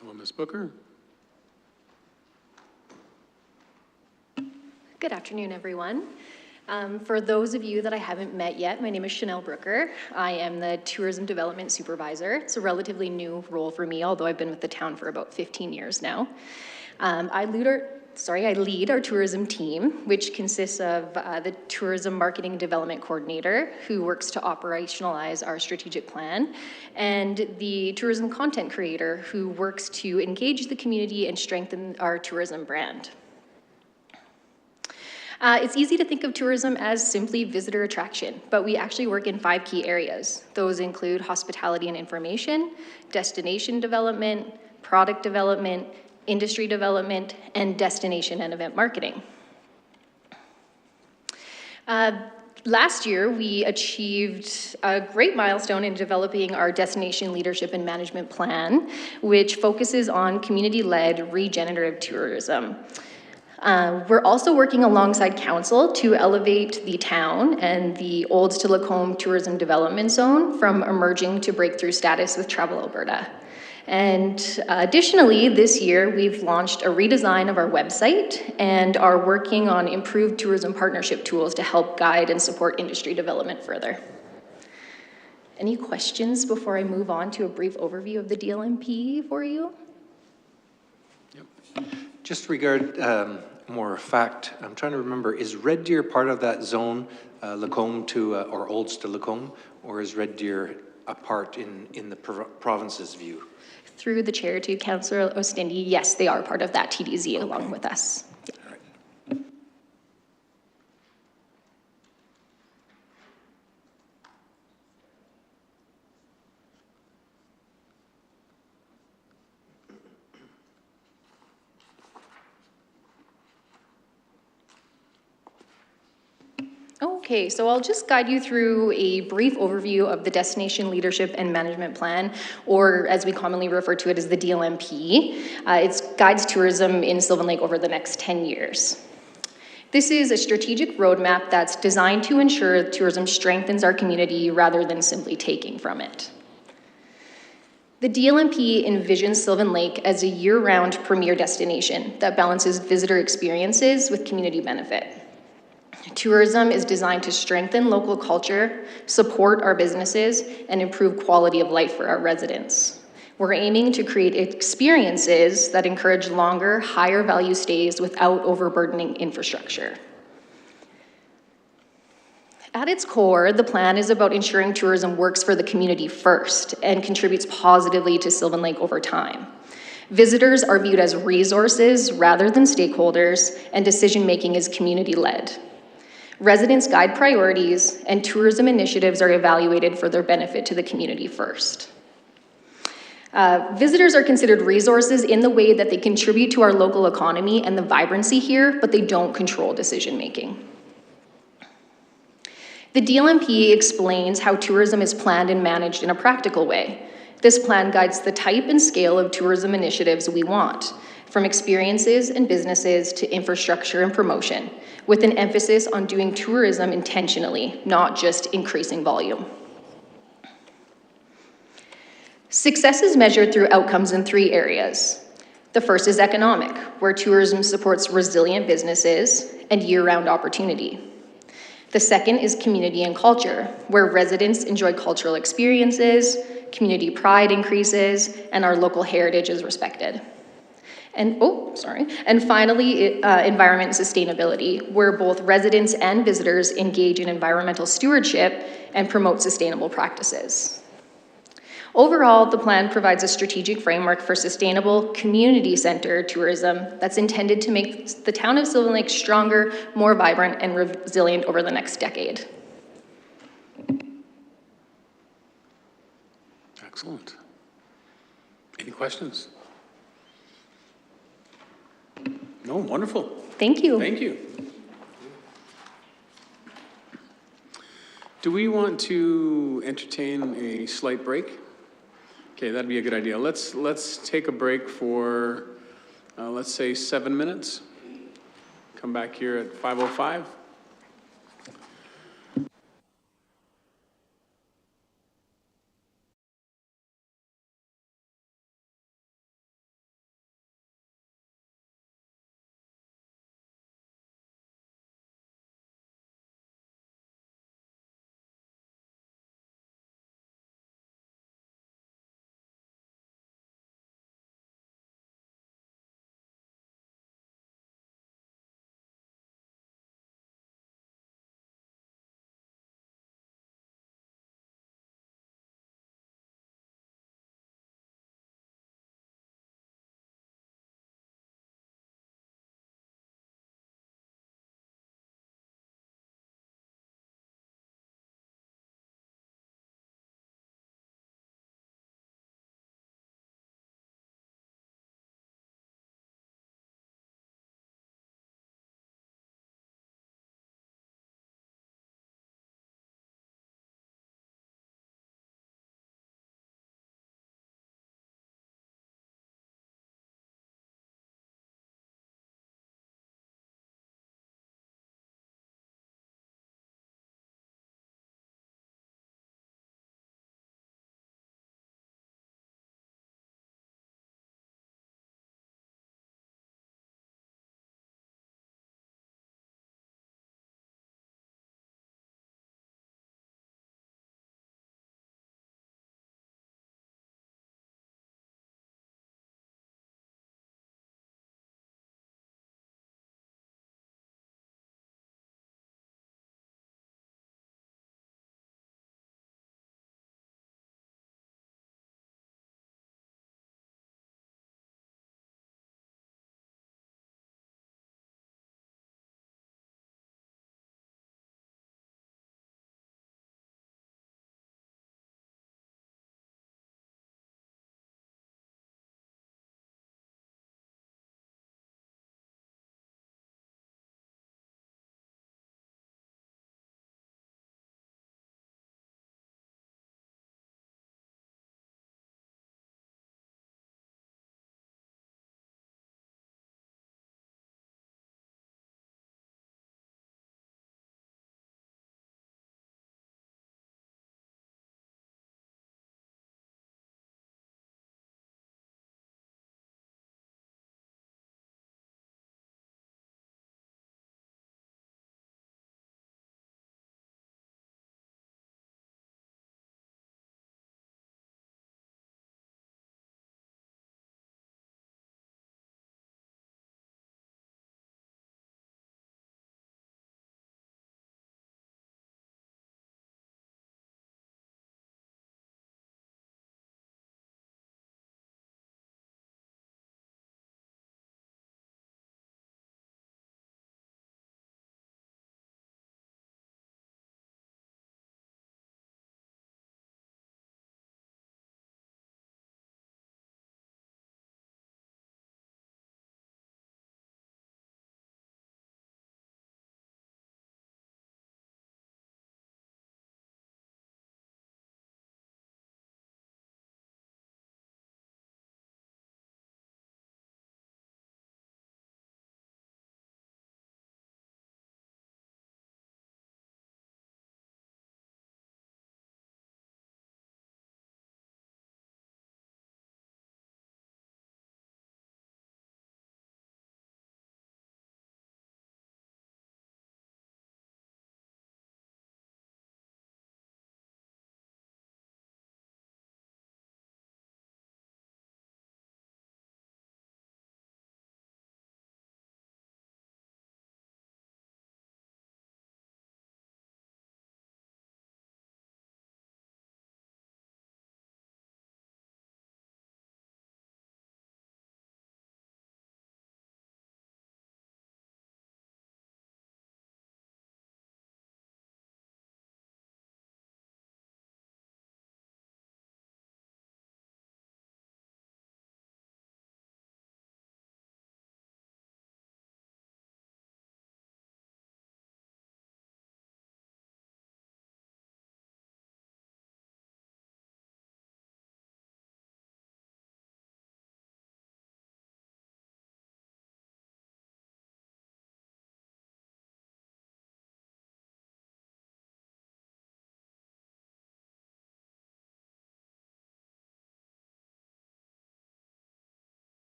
Hello, Ms. Booker. Good afternoon, everyone. For those of you that I haven't met yet, my name is Chanel Brooker. I am the Tourism Development Supervisor. It's a relatively new role for me, although I've been with the town for about 15 years now. I lead our tourism team, which consists of the Tourism Marketing and Development Coordinator, who works to operationalize our strategic plan, and the Tourism Content Creator, who works to engage the community and strengthen our tourism brand. It's easy to think of tourism as simply visitor attraction, but we actually work in 5 key areas. Those include hospitality and information, destination development, product development, industry development, and destination and event marketing. Last year, we achieved a great milestone in developing our Destination Leadership and Management Plan, which focuses on community-led regenerative tourism. We're also working alongside council to elevate the town and the Olds to Lacombe Tourism Development Zone from emerging to breakthrough status with Travel Alberta. And additionally, this year, we've launched a redesign of our website and are working on improved tourism partnership tools to help guide and support industry development further. Any questions before I move on to a brief overview of the DLMP for you? Just regard more a fact. I'm trying to remember, is Red Deer part of that zone, Lacombe to, or Olds to Lacombe? Or is Red Deer a part in the province's view? Through the chair to Councillor Ostindi, yes, they are part of that TDZ along with us. Okay, so I'll just guide you through a brief overview of the Destination Leadership and Management Plan, or as we commonly refer to it as the DLMP. It guides tourism in Sylvan Lake over the next 10 years. This is a strategic roadmap that's designed to ensure tourism strengthens our community rather than simply taking from it. The DLMP envisions Sylvan Lake as a year-round premier destination that balances visitor experiences with community benefit. Tourism is designed to strengthen local culture, support our businesses, and improve quality of life for our residents. We're aiming to create experiences that encourage longer, higher value stays without overburdening infrastructure. At its core, the plan is about ensuring tourism works for the community first and contributes positively to Sylvan Lake over time. Visitors are viewed as resources rather than stakeholders, and decision-making is community-led. Residents guide priorities, and tourism initiatives are evaluated for their benefit to the community first. Visitors are considered resources in the way that they contribute to our local economy and the vibrancy here, but they don't control decision-making. The DLMP explains how tourism is planned and managed in a practical way. This plan guides the type and scale of tourism initiatives we want, from experiences and businesses to infrastructure and promotion, with an emphasis on doing tourism intentionally, not just increasing volume. Success is measured through outcomes in 3 areas. The first is economic, where tourism supports resilient businesses and year-round opportunity. The second is community and culture, where residents enjoy cultural experiences, community pride increases, and our local heritage is respected. And finally, environment and sustainability, where both residents and visitors engage in environmental stewardship and promote sustainable practices. Overall, the plan provides a strategic framework for sustainable, community-centered tourism that's intended to make the town of Sylvan Lake stronger, more vibrant, and resilient over the next decade. Excellent. Any questions? No, wonderful. Thank you. Thank you. Do we want to entertain a slight break? Okay, that'd be a good idea. Let's take a break for, let's say 7 minutes. Come back here at 5:05.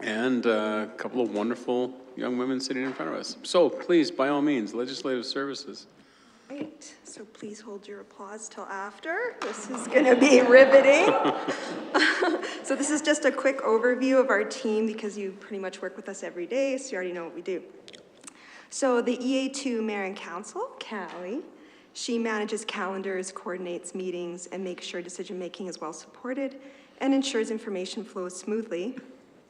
and a couple of wonderful young women sitting in front of us. So please, by all means, Legislative Services. Great, so please hold your applause till after. This is going to be riveting. So this is just a quick overview of our team because you pretty much work with us every day, so you already know what we do. So the EA2 Mayor and Council, Callie, she manages calendars, coordinates meetings, and makes sure decision-making is well supported and ensures information flows smoothly.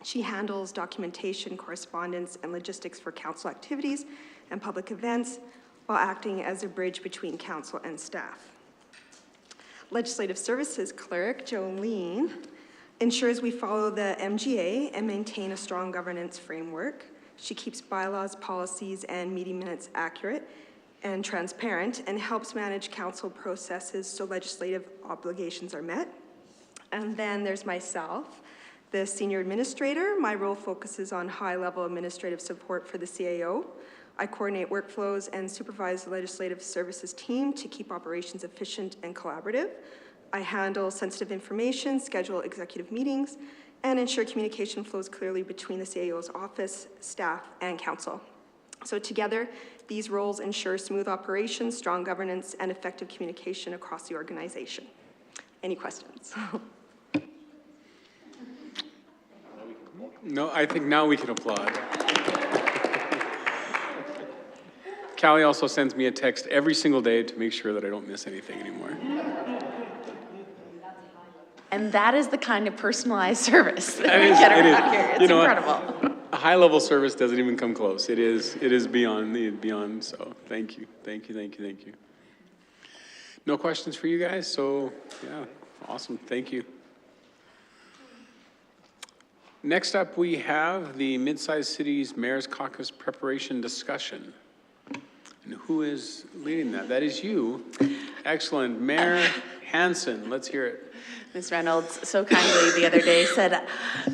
She handles documentation, correspondence, and logistics for council activities and public events, while acting as a bridge between council and staff. Legislative Services Clerk, Jolene, ensures we follow the MGA and maintain a strong governance framework. She keeps bylaws, policies, and meeting minutes accurate and transparent and helps manage council processes so legislative obligations are met. And then there's myself, the Senior Administrator. My role focuses on high-level administrative support for the CAO. I coordinate workflows and supervise the Legislative Services team to keep operations efficient and collaborative. I handle sensitive information, schedule executive meetings, and ensure communication flows clearly between the CAO's office, staff, and council. So together, these roles ensure smooth operations, strong governance, and effective communication across the organization. Any questions? No, I think now we can applaud. Callie also sends me a text every single day to make sure that I don't miss anything anymore. And that is the kind of personalized service that It we is, get it is. around here. It's You know what? incredible. A high-level service doesn't even come close. It is beyond, so thank you. No questions for you guys, so yeah, awesome, thank you. Next up, we have the Mid-Sized Cities Mayor's Caucus preparation discussion. And who is leading that? That is you. Excellent. Mayor Hansen, let's hear it. Ms. Reynolds so kindly the other day said,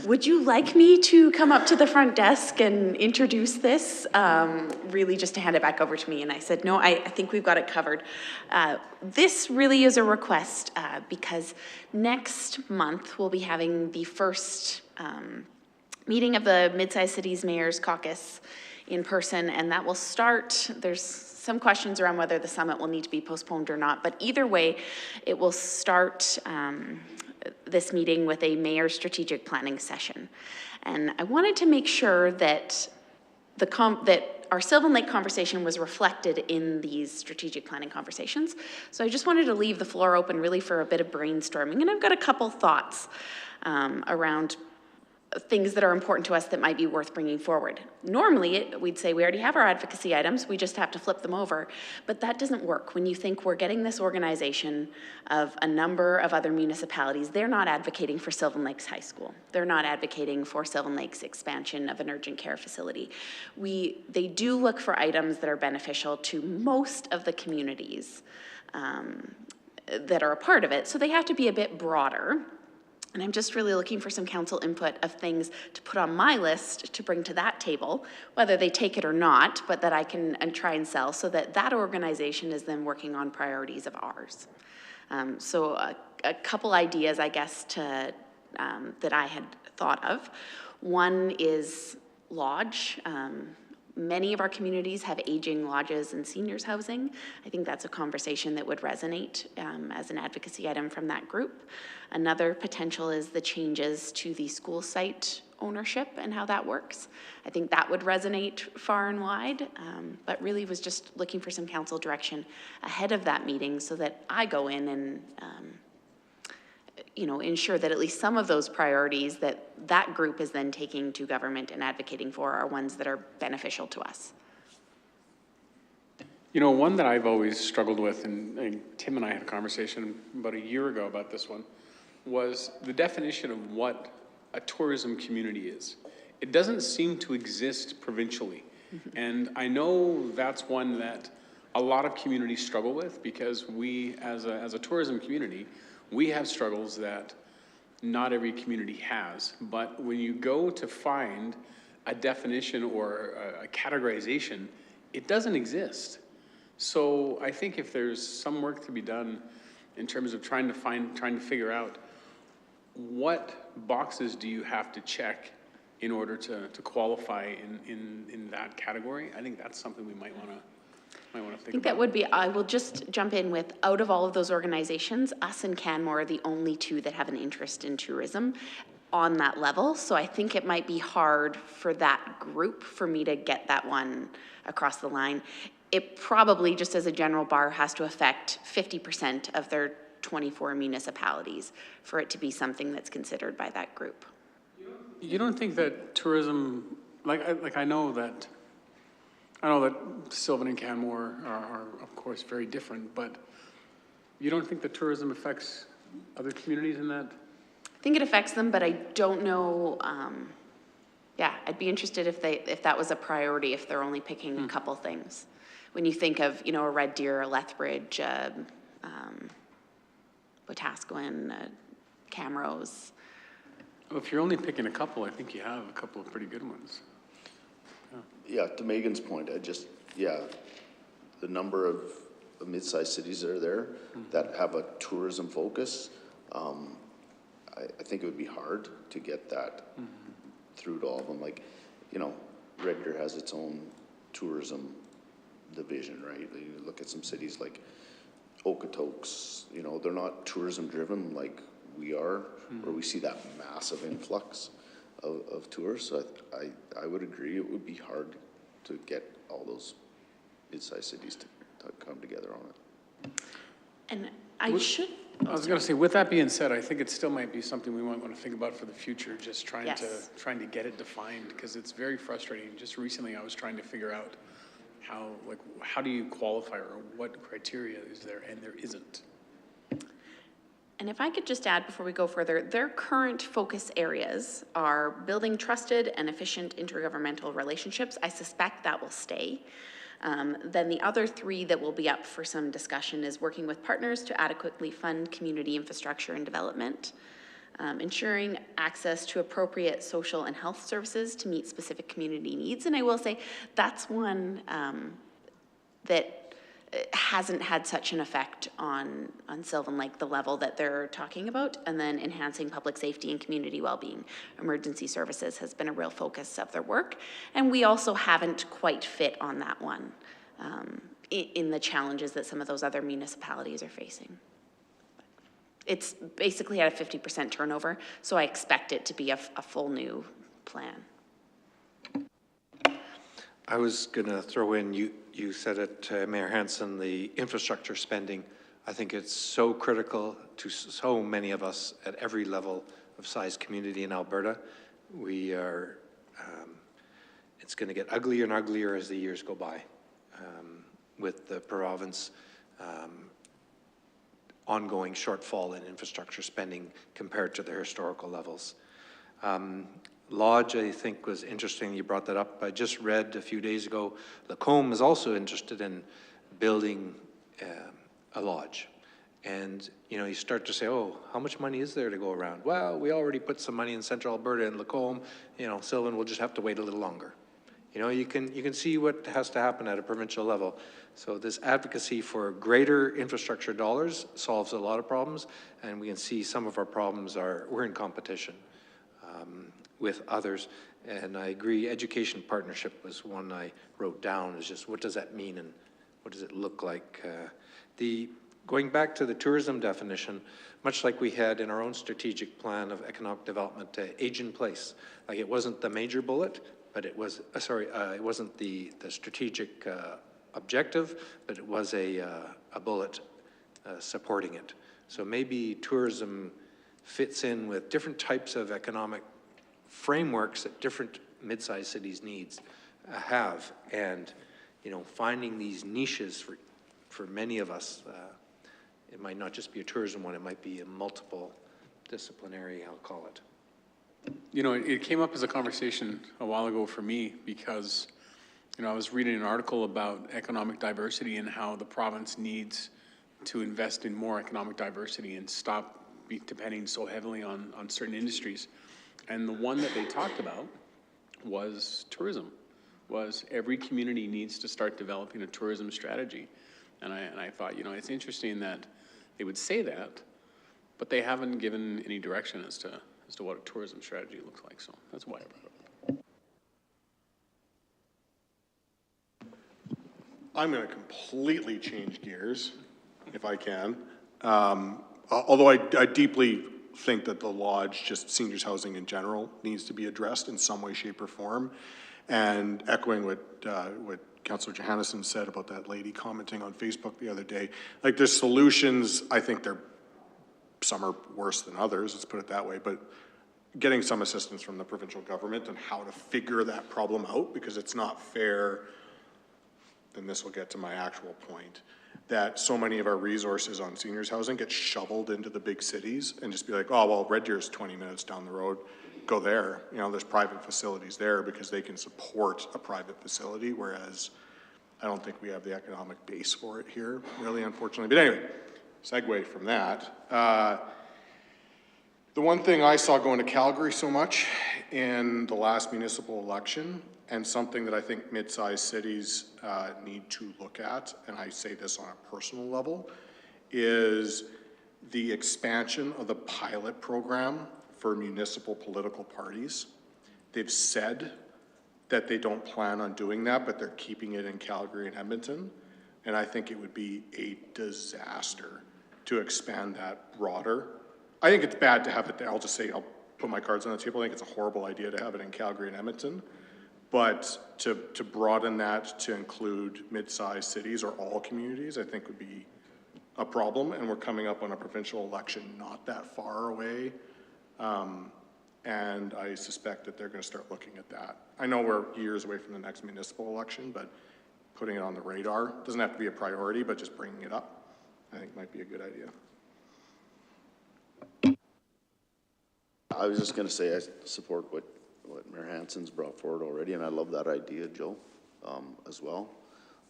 would you like me to come up to the front desk and introduce this? Really just to hand it back over to me. And I said, no, I think we've got it covered. This really is a request because next month we'll be having the first meeting of the Mid-Sized Cities Mayor's Caucus in person, and that will start. There's some questions around whether the summit will need to be postponed or not, but either way, it will start this meeting with a mayor strategic planning session. And I wanted to make sure that that our Sylvan Lake conversation was reflected in these strategic planning conversations. So I just wanted to leave the floor open really for a bit of brainstorming, and I've got a couple thoughts around things that are important to us that might be worth bringing forward. Normally, we'd say we already have our advocacy items, we just have to flip them over, but that doesn't work when you think we're getting this organization of a number of other municipalities. They're not advocating for Sylvan Lakes High School. They're not advocating for Sylvan Lakes expansion of an urgent care facility. They do look for items that are beneficial to most of the communities that are a part of it, so they have to be a bit broader. And I'm just really looking for some council input of things to put on my list to bring to that table, whether they take it or not, but that I can try and sell so that that organization is then working on priorities of ours. So a couple ideas, I guess, that I had thought of. One is lodge. Many of our communities have aging lodges and seniors housing. I think that's a conversation that would resonate as an advocacy item from that group. Another potential is the changes to the school site ownership and how that works. I think that would resonate far and wide, but really was just looking for some council direction ahead of that meeting so that I go in and ensure that at least some of those priorities that group is then taking to government and advocating for are ones that are beneficial to us. You know, one that I've always struggled with, and Tim and I had a conversation about a year ago about this one, was the definition of what a tourism community is. It doesn't seem to exist provincially. Mm-hmm. And I know that's one that a lot of communities struggle with because we, as a tourism community, we have struggles that not every community has. But when you go to find a definition or a categorization, it doesn't exist. So I think if there's some work to be done in terms of trying to figure out what boxes do you have to check in order to qualify in that category. I think that's something we might want to think about. I think that would be, I will just jump in with, out of all of those organizations, us and Canmore are the only two that have an interest in tourism on that level. So I think it might be hard for that group for me to get that one across the line. It probably, just as a general bar, has to affect 50% of their 24 municipalities for it to be something that's considered by that group. You don't think that tourism, I know that Sylvan and Canmore are of course very different, but you don't think that tourism affects other communities in that? I think it affects them, but I don't know, yeah, I'd be interested if that was a priority, if they're only picking a couple things. When you think of, you know, a Red Deer, a Lethbridge, Wetaskiwin, Camrose. Well, if you're only picking a couple, I think you have a couple of pretty good ones. Yeah, to Megan's point, the number of mid-sized cities that are there that have a tourism focus, I think it would be hard to get that through to all of them. Like, you know, Red Deer has its own tourism division, right? You look at some cities like Okotoks, you know, they're not tourism driven like we are, where we see that massive influx of tourists. So I would agree it would be hard to get all those mid-sized cities to come together on it. And I was going to say, with that being said, I think it still might be something we might want to think about for the future, just trying to get it defined, because it's very frustrating. Just recently I was trying to figure out how do you qualify, or what criteria is there, and there isn't. And if I could just add before we go further, their current focus areas are building trusted and efficient intergovernmental relationships. I suspect that will stay. Then the other three that will be up for some discussion is working with partners to adequately fund community infrastructure and development, ensuring access to appropriate social and health services to meet specific community needs. And I will say that's one that hasn't had such an effect on Sylvan Lake, the level that they're talking about. And then enhancing public safety and community well-being. Emergency services has been a real focus of their work. And we also haven't quite fit on that one in the challenges that some of those other municipalities are facing. It's basically at a 50% turnover, so I expect it to be a full new plan. I was going to throw in, you said it, Mayor Hansen, the infrastructure spending. I think it's so critical to so many of us at every level of size community in Alberta. We are, it's going to get uglier and uglier as the years go by with the province ongoing shortfall in infrastructure spending compared to their historical levels. Lodge, I think, was interesting. You brought that up. I just read a few days ago, Lacombe is also interested in building a lodge. And, you know, you start to say, oh, how much money is there to go around? Well, we already put some money in Central Alberta and Lacombe. You know, Sylvan will just have to wait a little longer. You know, you can see what has to happen at a provincial level. So this advocacy for greater infrastructure dollars solves a lot of problems, and we can see some of our problems we're in competition with others. And I agree, education partnership was one I wrote down, is just what does that mean and what does it look like? Going back to the tourism definition, much like we had in our own strategic plan of economic development, age in place. Like it wasn't the major bullet, but it was, it wasn't the strategic objective, but it was a bullet supporting it. So maybe tourism fits in with different types of economic frameworks that different mid-sized cities have, and you know, finding these niches for many of us. It might not just be a tourism one; it might be a multiple disciplinary, I'll call it. You know, it came up as a conversation a while ago for me because, you know, I was reading an article about economic diversity and how the province needs to invest in more economic diversity and stop depending so heavily on certain industries. And the one that they talked about was tourism, was every community needs to start developing a tourism strategy. And I thought, you know, it's interesting that they would say that, but they haven't given any direction as to what a tourism strategy looks like. So that's why I brought it up. I'm going to completely change gears, if I can. Although I deeply think that the Lodge, just seniors housing in general, needs to be addressed in some way, shape, or form. And echoing what Councillor Johannesson said about that lady commenting on Facebook the other day, like there's solutions, I think some are worse than others, let's put it that way, but getting some assistance from the provincial government on how to figure that problem out, because it's not fair, and this will get to my actual point, that so many of our resources on seniors housing get shoveled into the big cities and just be like, oh, well, Red Deer's 20 minutes down the road, go there. You know, there's private facilities there because they can support a private facility, whereas I don't think we have the economic base for it here, really, unfortunately. But anyway, segue from that. The one thing I saw going to Calgary so much in the last municipal election, and something that I think mid-sized cities need to look at, and I say this on a personal level, is the expansion of the pilot program for municipal political parties. They've said that they don't plan on doing that, but they're keeping it in Calgary and Edmonton. And I think it would be a disaster to expand that broader. I think it's bad to have it there. I'll just say, I'll put my cards on the table. I think it's a horrible idea to have it in Calgary and Edmonton. But to broaden that to include mid-sized cities or all communities, I think would be a problem. And we're coming up on a provincial election not that far away. And I suspect that they're going to start looking at that. I know we're years away from the next municipal election, but putting it on the radar doesn't have to be a priority, but just bringing it up, I think might be a good idea. I was just going to say I support what Mayor Hansen's brought forward already, and I love that idea, Joe, as well.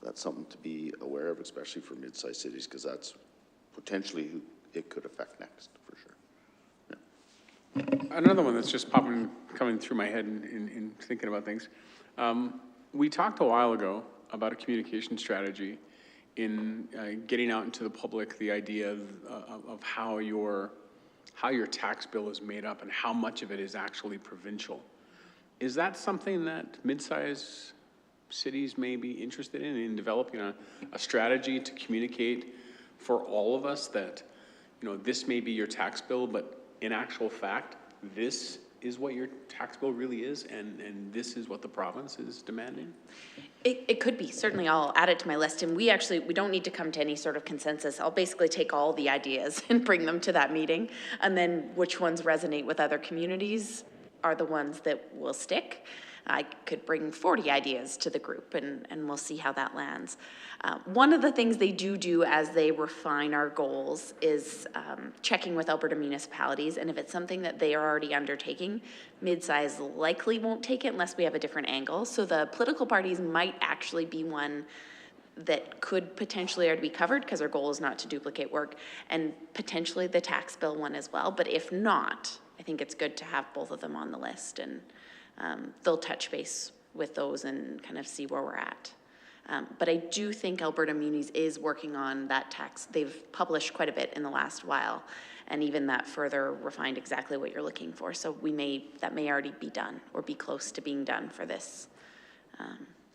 That's something to be aware of, especially for mid-sized cities, because that's potentially who it could affect next, for sure. Another one that's just coming through my head in thinking about things. We talked a while ago about a communication strategy in getting out into the public the idea of how your tax bill is made up and how much of it is actually provincial. Is that something that mid-sized cities may be interested in developing a strategy to communicate for all of us that, you know, this may be your tax bill, but in actual fact, this is what your tax bill really is, and this is what the province is demanding? It could be. Certainly, I'll add it to my list. And we don't need to come to any sort of consensus. I'll basically take all the ideas and bring them to that meeting. And then which ones resonate with other communities are the ones that will stick. I could bring 40 ideas to the group and we'll see how that lands. One of the things they do as they refine our goals is checking with Alberta municipalities, and if it's something that they are already undertaking, mid-size likely won't take it unless we have a different angle. So the political parties might actually be one that could potentially already be covered because our goal is not to duplicate work, and potentially the tax bill one as well. But if not, I think it's good to have both of them on the list, and they'll touch base with those and kind of see where we're at. But I do think Alberta Munis is working on that tax. They've published quite a bit in the last while, and even that further refined exactly what you're looking for. So that may already be done or be close to being done for this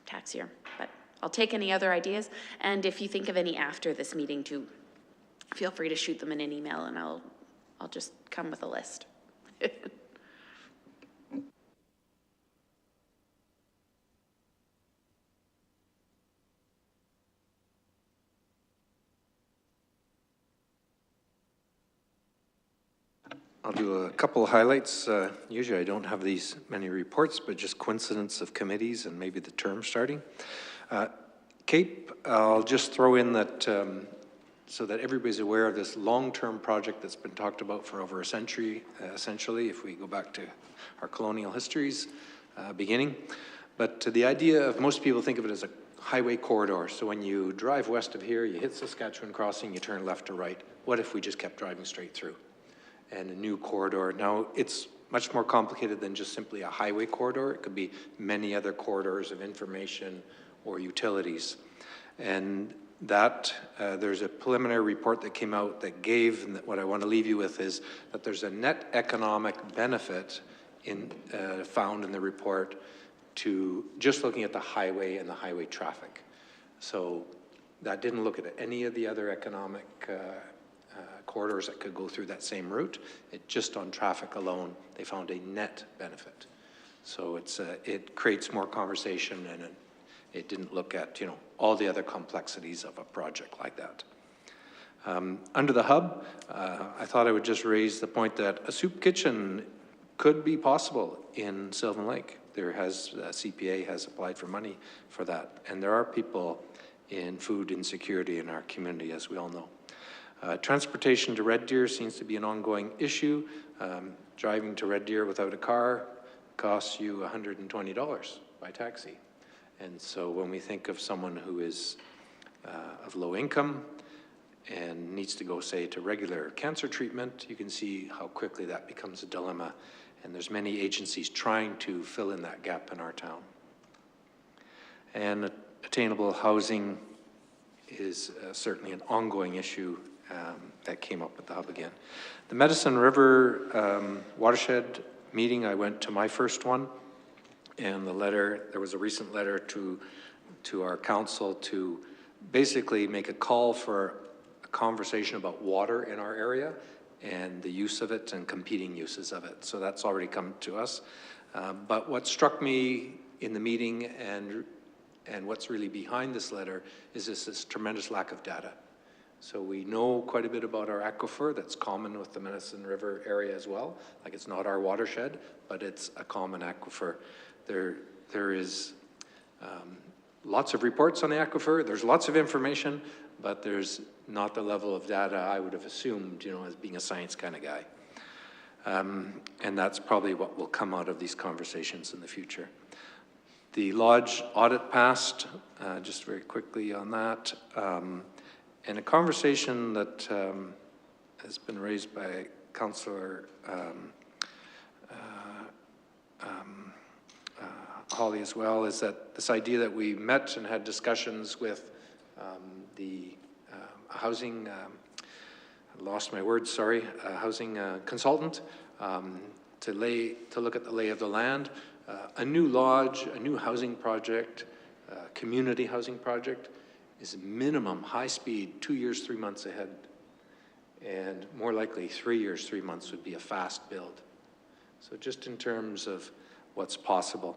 tax year. But I'll take any other ideas, and if you think of any after this meeting too, feel free to shoot them in an email, and I'll just come with a list. I'll do a couple of highlights. Usually I don't have these many reports, but just coincidence of committees and maybe the term starting. CAPE, I'll just throw in that so that everybody's aware of this long-term project that's been talked about for over a century, essentially, if we go back to our colonial histories beginning. But the idea of, most people think of it as a highway corridor. So when you drive west of here, you hit Saskatchewan Crossing, you turn left or right. What if we just kept driving straight through? And a new corridor. Now, it's much more complicated than just simply a highway corridor. It could be many other corridors of information or utilities. And that, there's a preliminary report that came out that gave, and what I want to leave you with is that there's a net economic benefit found in the report to just looking at the highway and the highway traffic. So that didn't look at any of the other economic corridors that could go through that same route. It just on traffic alone, they found a net benefit. So it creates more conversation, and it didn't look at, you know, all the other complexities of a project like that. Under the hub, I thought I would just raise the point that a soup kitchen could be possible in Sylvan Lake. There has, CPA has applied for money for that, and there are people in food insecurity in our community, as we all know. Transportation to Red Deer seems to be an ongoing issue. Driving to Red Deer without a car costs you $120 by taxi. And so when we think of someone who is of low income and needs to go, say, to regular cancer treatment, you can see how quickly that becomes a dilemma. And there's many agencies trying to fill in that gap in our town. And attainable housing is certainly an ongoing issue that came up at the hub again. The Medicine River watershed meeting, I went to my first one, and the letter, there was a recent letter to our council to basically make a call for a conversation about water in our area and the use of it and competing uses of it. So that's already come to us. But what struck me in the meeting and what's really behind this letter is this tremendous lack of data. So we know quite a bit about our aquifer that's common with the Medicine River area as well. Like, it's not our watershed, but it's a common aquifer. There is lots of reports on the aquifer. There's lots of information, but there's not the level of data I would have assumed, you know, as being a science kind of guy. And that's probably what will come out of these conversations in the future. The Lodge audit passed, just very quickly on that. And a conversation that has been raised by Councillor Hawley as well, is that this idea that we met and had discussions with the housing, I lost my words, sorry, housing consultant to look at the lay of the land. A new lodge, a new housing project, community housing project is minimum high speed 2 years, 3 months ahead. And more likely 3 years, 3 months would be a fast build. So just in terms of what's possible.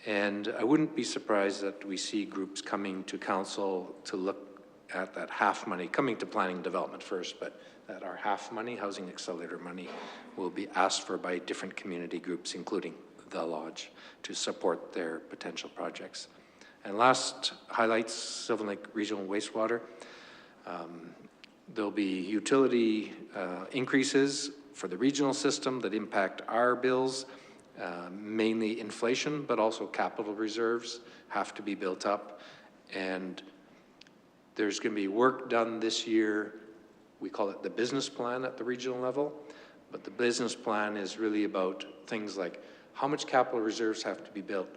And I wouldn't be surprised that we see groups coming to council to look at that half money, coming to planning and development first, but that our half money, housing accelerator money, will be asked for by different community groups, including the Lodge, to support their potential projects. And last highlights, Sylvan Lake Regional Wastewater. There'll be utility increases for the regional system that impact our bills, mainly inflation, but also capital reserves have to be built up. And there's going to be work done this year. We call it the business plan at the regional level, but the business plan is really about things like how much capital reserves have to be built.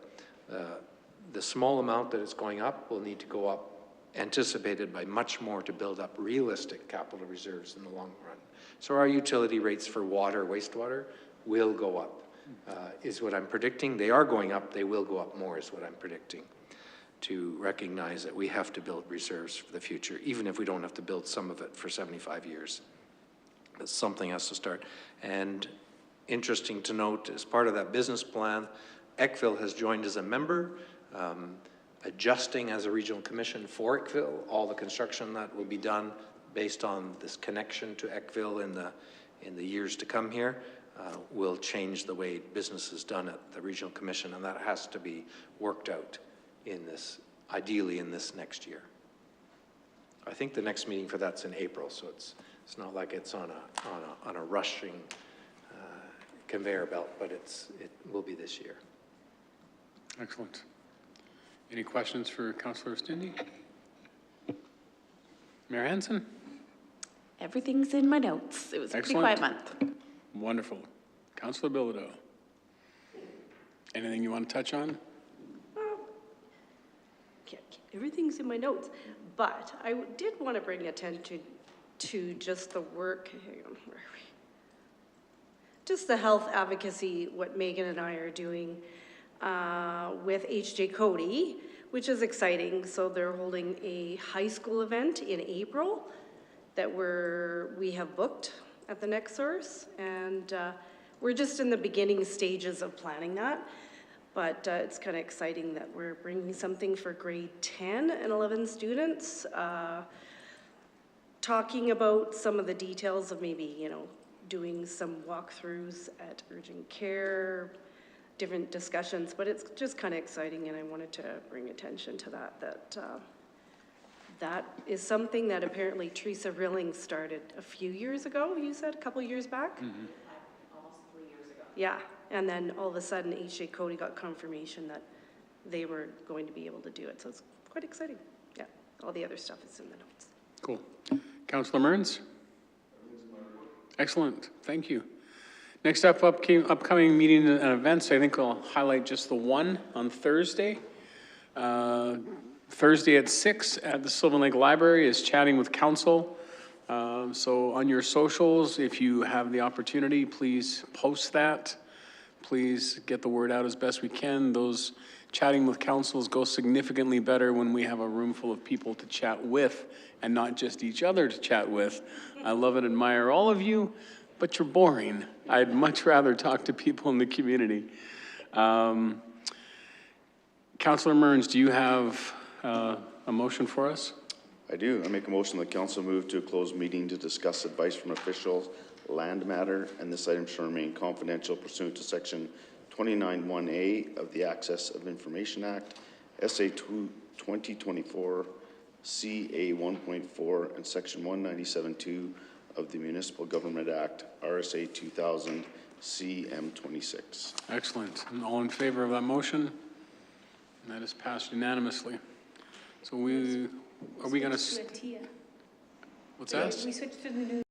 The small amount that is going up will need to go up, anticipated by much more to build up realistic capital reserves in the long run. So our utility rates for water, wastewater will go up, is what I'm predicting. They are going up, they will go up more is what I'm predicting, to recognize that we have to build reserves for the future, even if we don't have to build some of it for 75 years. But something has to start. And interesting to note, as part of that business plan, Eckville has joined as a member, adjusting as a regional commission for Eckville. All the construction that will be done based on this connection to Eckville in the years to come here will change the way business is done at the regional commission, and that has to be worked out in this, ideally in this next year. I think the next meeting for that's in April, so it's not like it's on a rushing conveyor belt, but it will be this year. Excellent. Any questions for Councillor Stindy? Mayor Hansen? Everything's in my notes. It was a pretty quiet month. Wonderful. Councillor Bilodeau? Anything you want to touch on? Everything's in my notes, but I did want to bring attention to just the work, hang on, where are we? Just the health advocacy, what Megan and I are doing with HJ Cody, which is exciting. So they're holding a high school event in April that we have booked at the Next Source, and we're just in the beginning stages of planning that. But it's kind of exciting that we're bringing something for grade 10 and 11 students, talking about some of the details of maybe, you know, doing some walkthroughs at urgent care, different discussions, but it's just kind of exciting, and I wanted to bring attention to that that is something that apparently Teresa Rilling started a few years ago, you said, a couple years back? Almost 3 years ago. Yeah, and then all of a sudden HJ Cody got confirmation that they were going to be able to do it, so it's quite exciting. Yeah, all the other stuff is in the notes. Cool. Councillor Mearns? Excellent, thank you. Next up, upcoming meeting and events, I think I'll highlight just the one on Thursday. Thursday at 6 at the Sylvan Lake Library is Chatting with Council. So on your socials, if you have the opportunity, please post that. Please get the word out as best we can. Those chatting with councils go significantly better when we have a room full of people to chat with and not just each other to chat with. I love and admire all of you, but you're boring. I'd much rather talk to people in the community. Councillor Mearns, do you have a motion for us? I do. I make a motion that council move to a closed meeting to discuss advice from officials, land matter, and this item shall remain confidential pursuant to section 29(1)A of the Access of Information Act, SA 2024, CA 1.4, and section 197(2) of the Municipal Government Act, RSA 2000, CM 26. Excellent. And all in favor of that motion? And that is passed unanimously. So are we going to? What's that? We switched to the new.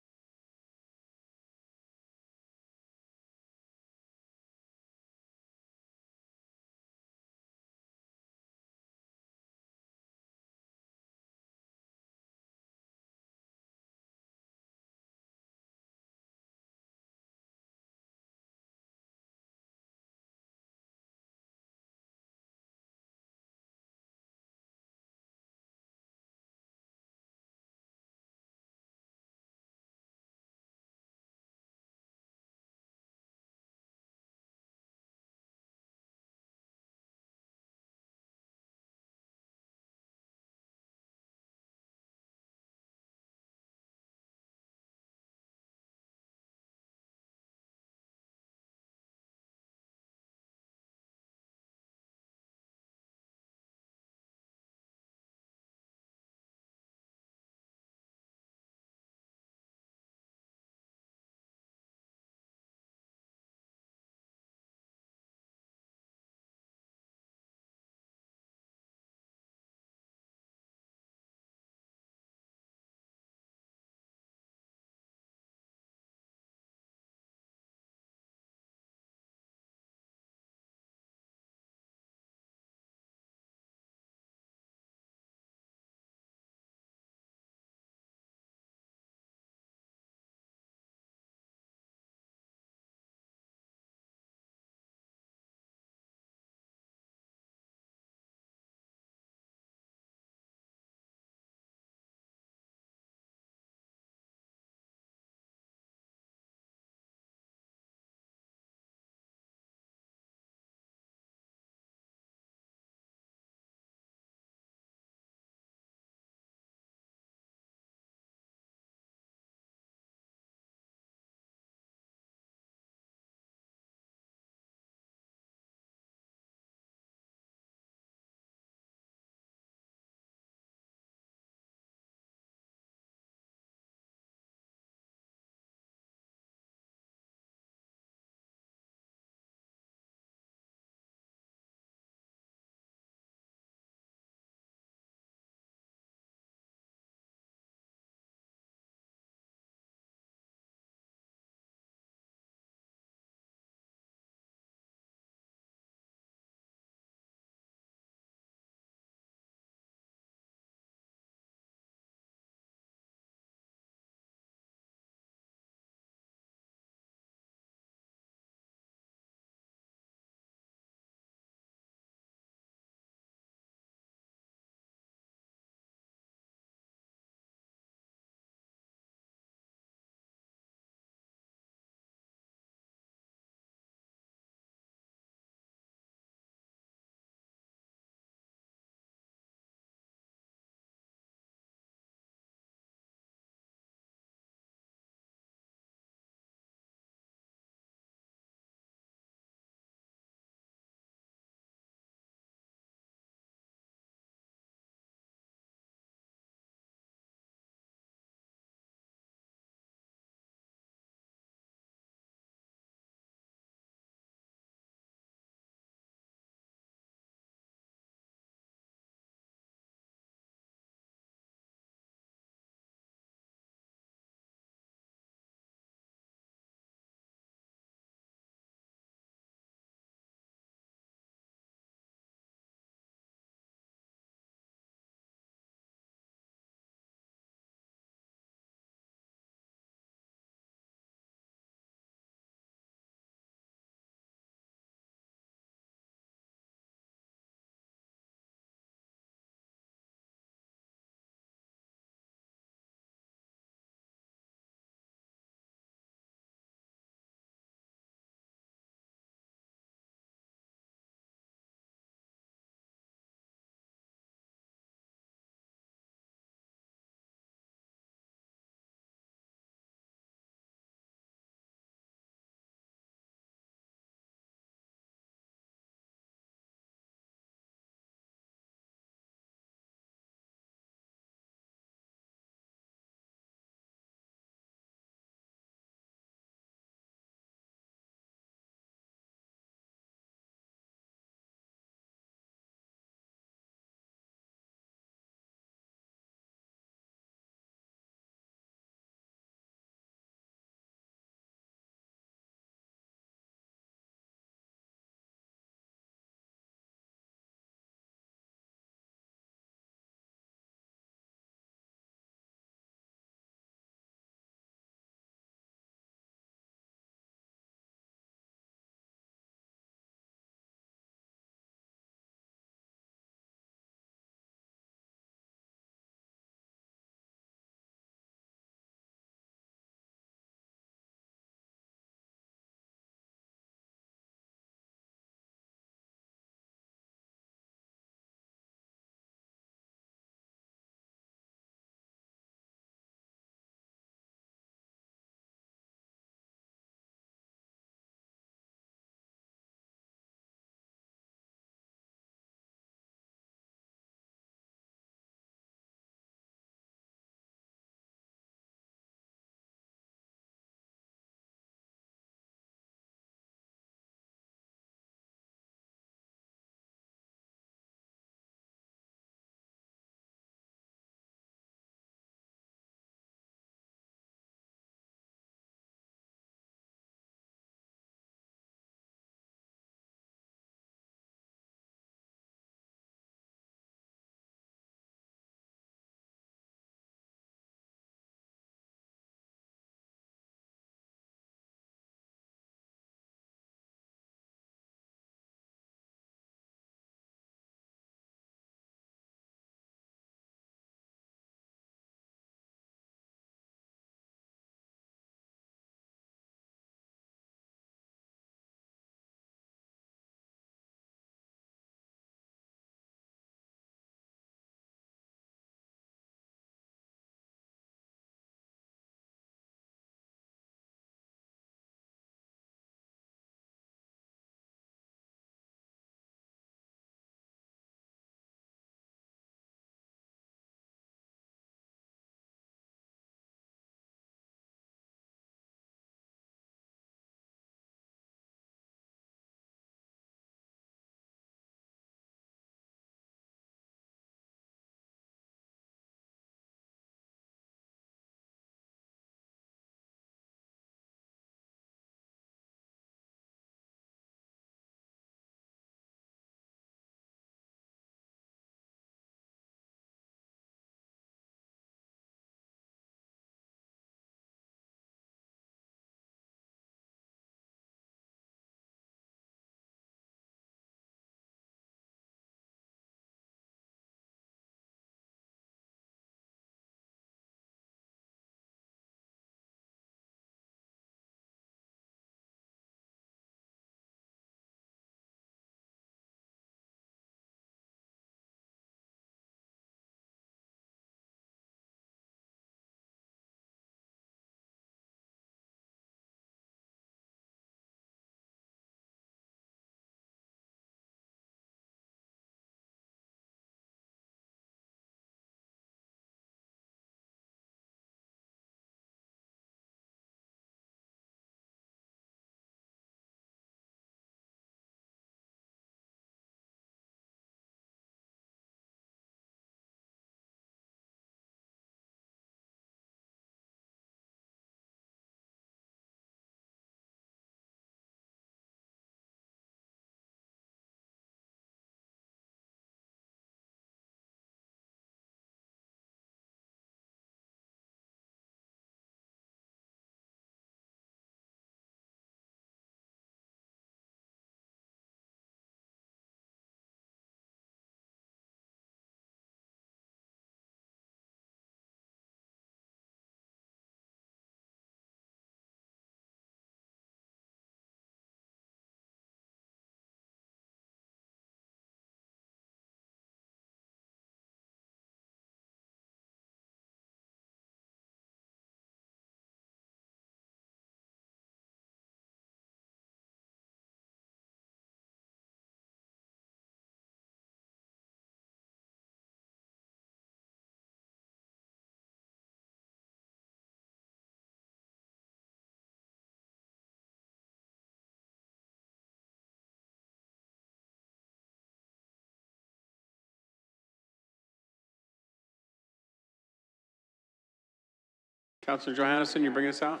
Councillor Johannesson, you bring us out?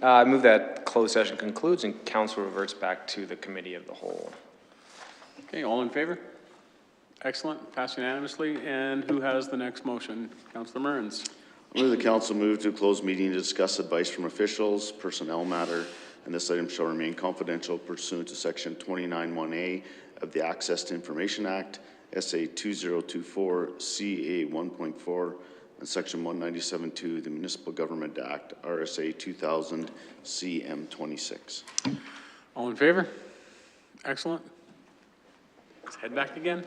I move that closed session concludes and council reverts back to the committee of the whole. Okay, all in favor? Excellent, passed unanimously. And who has the next motion? Councillor Mearns. I move the council move to a closed meeting to discuss advice from officials, personnel matter, and this item shall remain confidential pursuant to section 29(1)A of the Access to Information Act, SA 2024, CA 1.4, and section 197(2) of the Municipal Government Act, RSA 2000, CM 26. All in favor? Excellent. Let's head back again.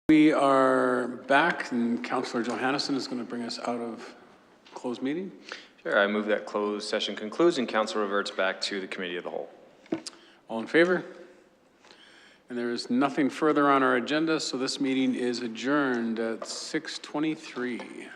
We are back, and Councillor Johannesson is going to bring us out of closed meeting. Sure, I move that closed session concludes and council reverts back to the committee of the whole. All in favor? And there is nothing further on our agenda, so this meeting is adjourned at 6:23.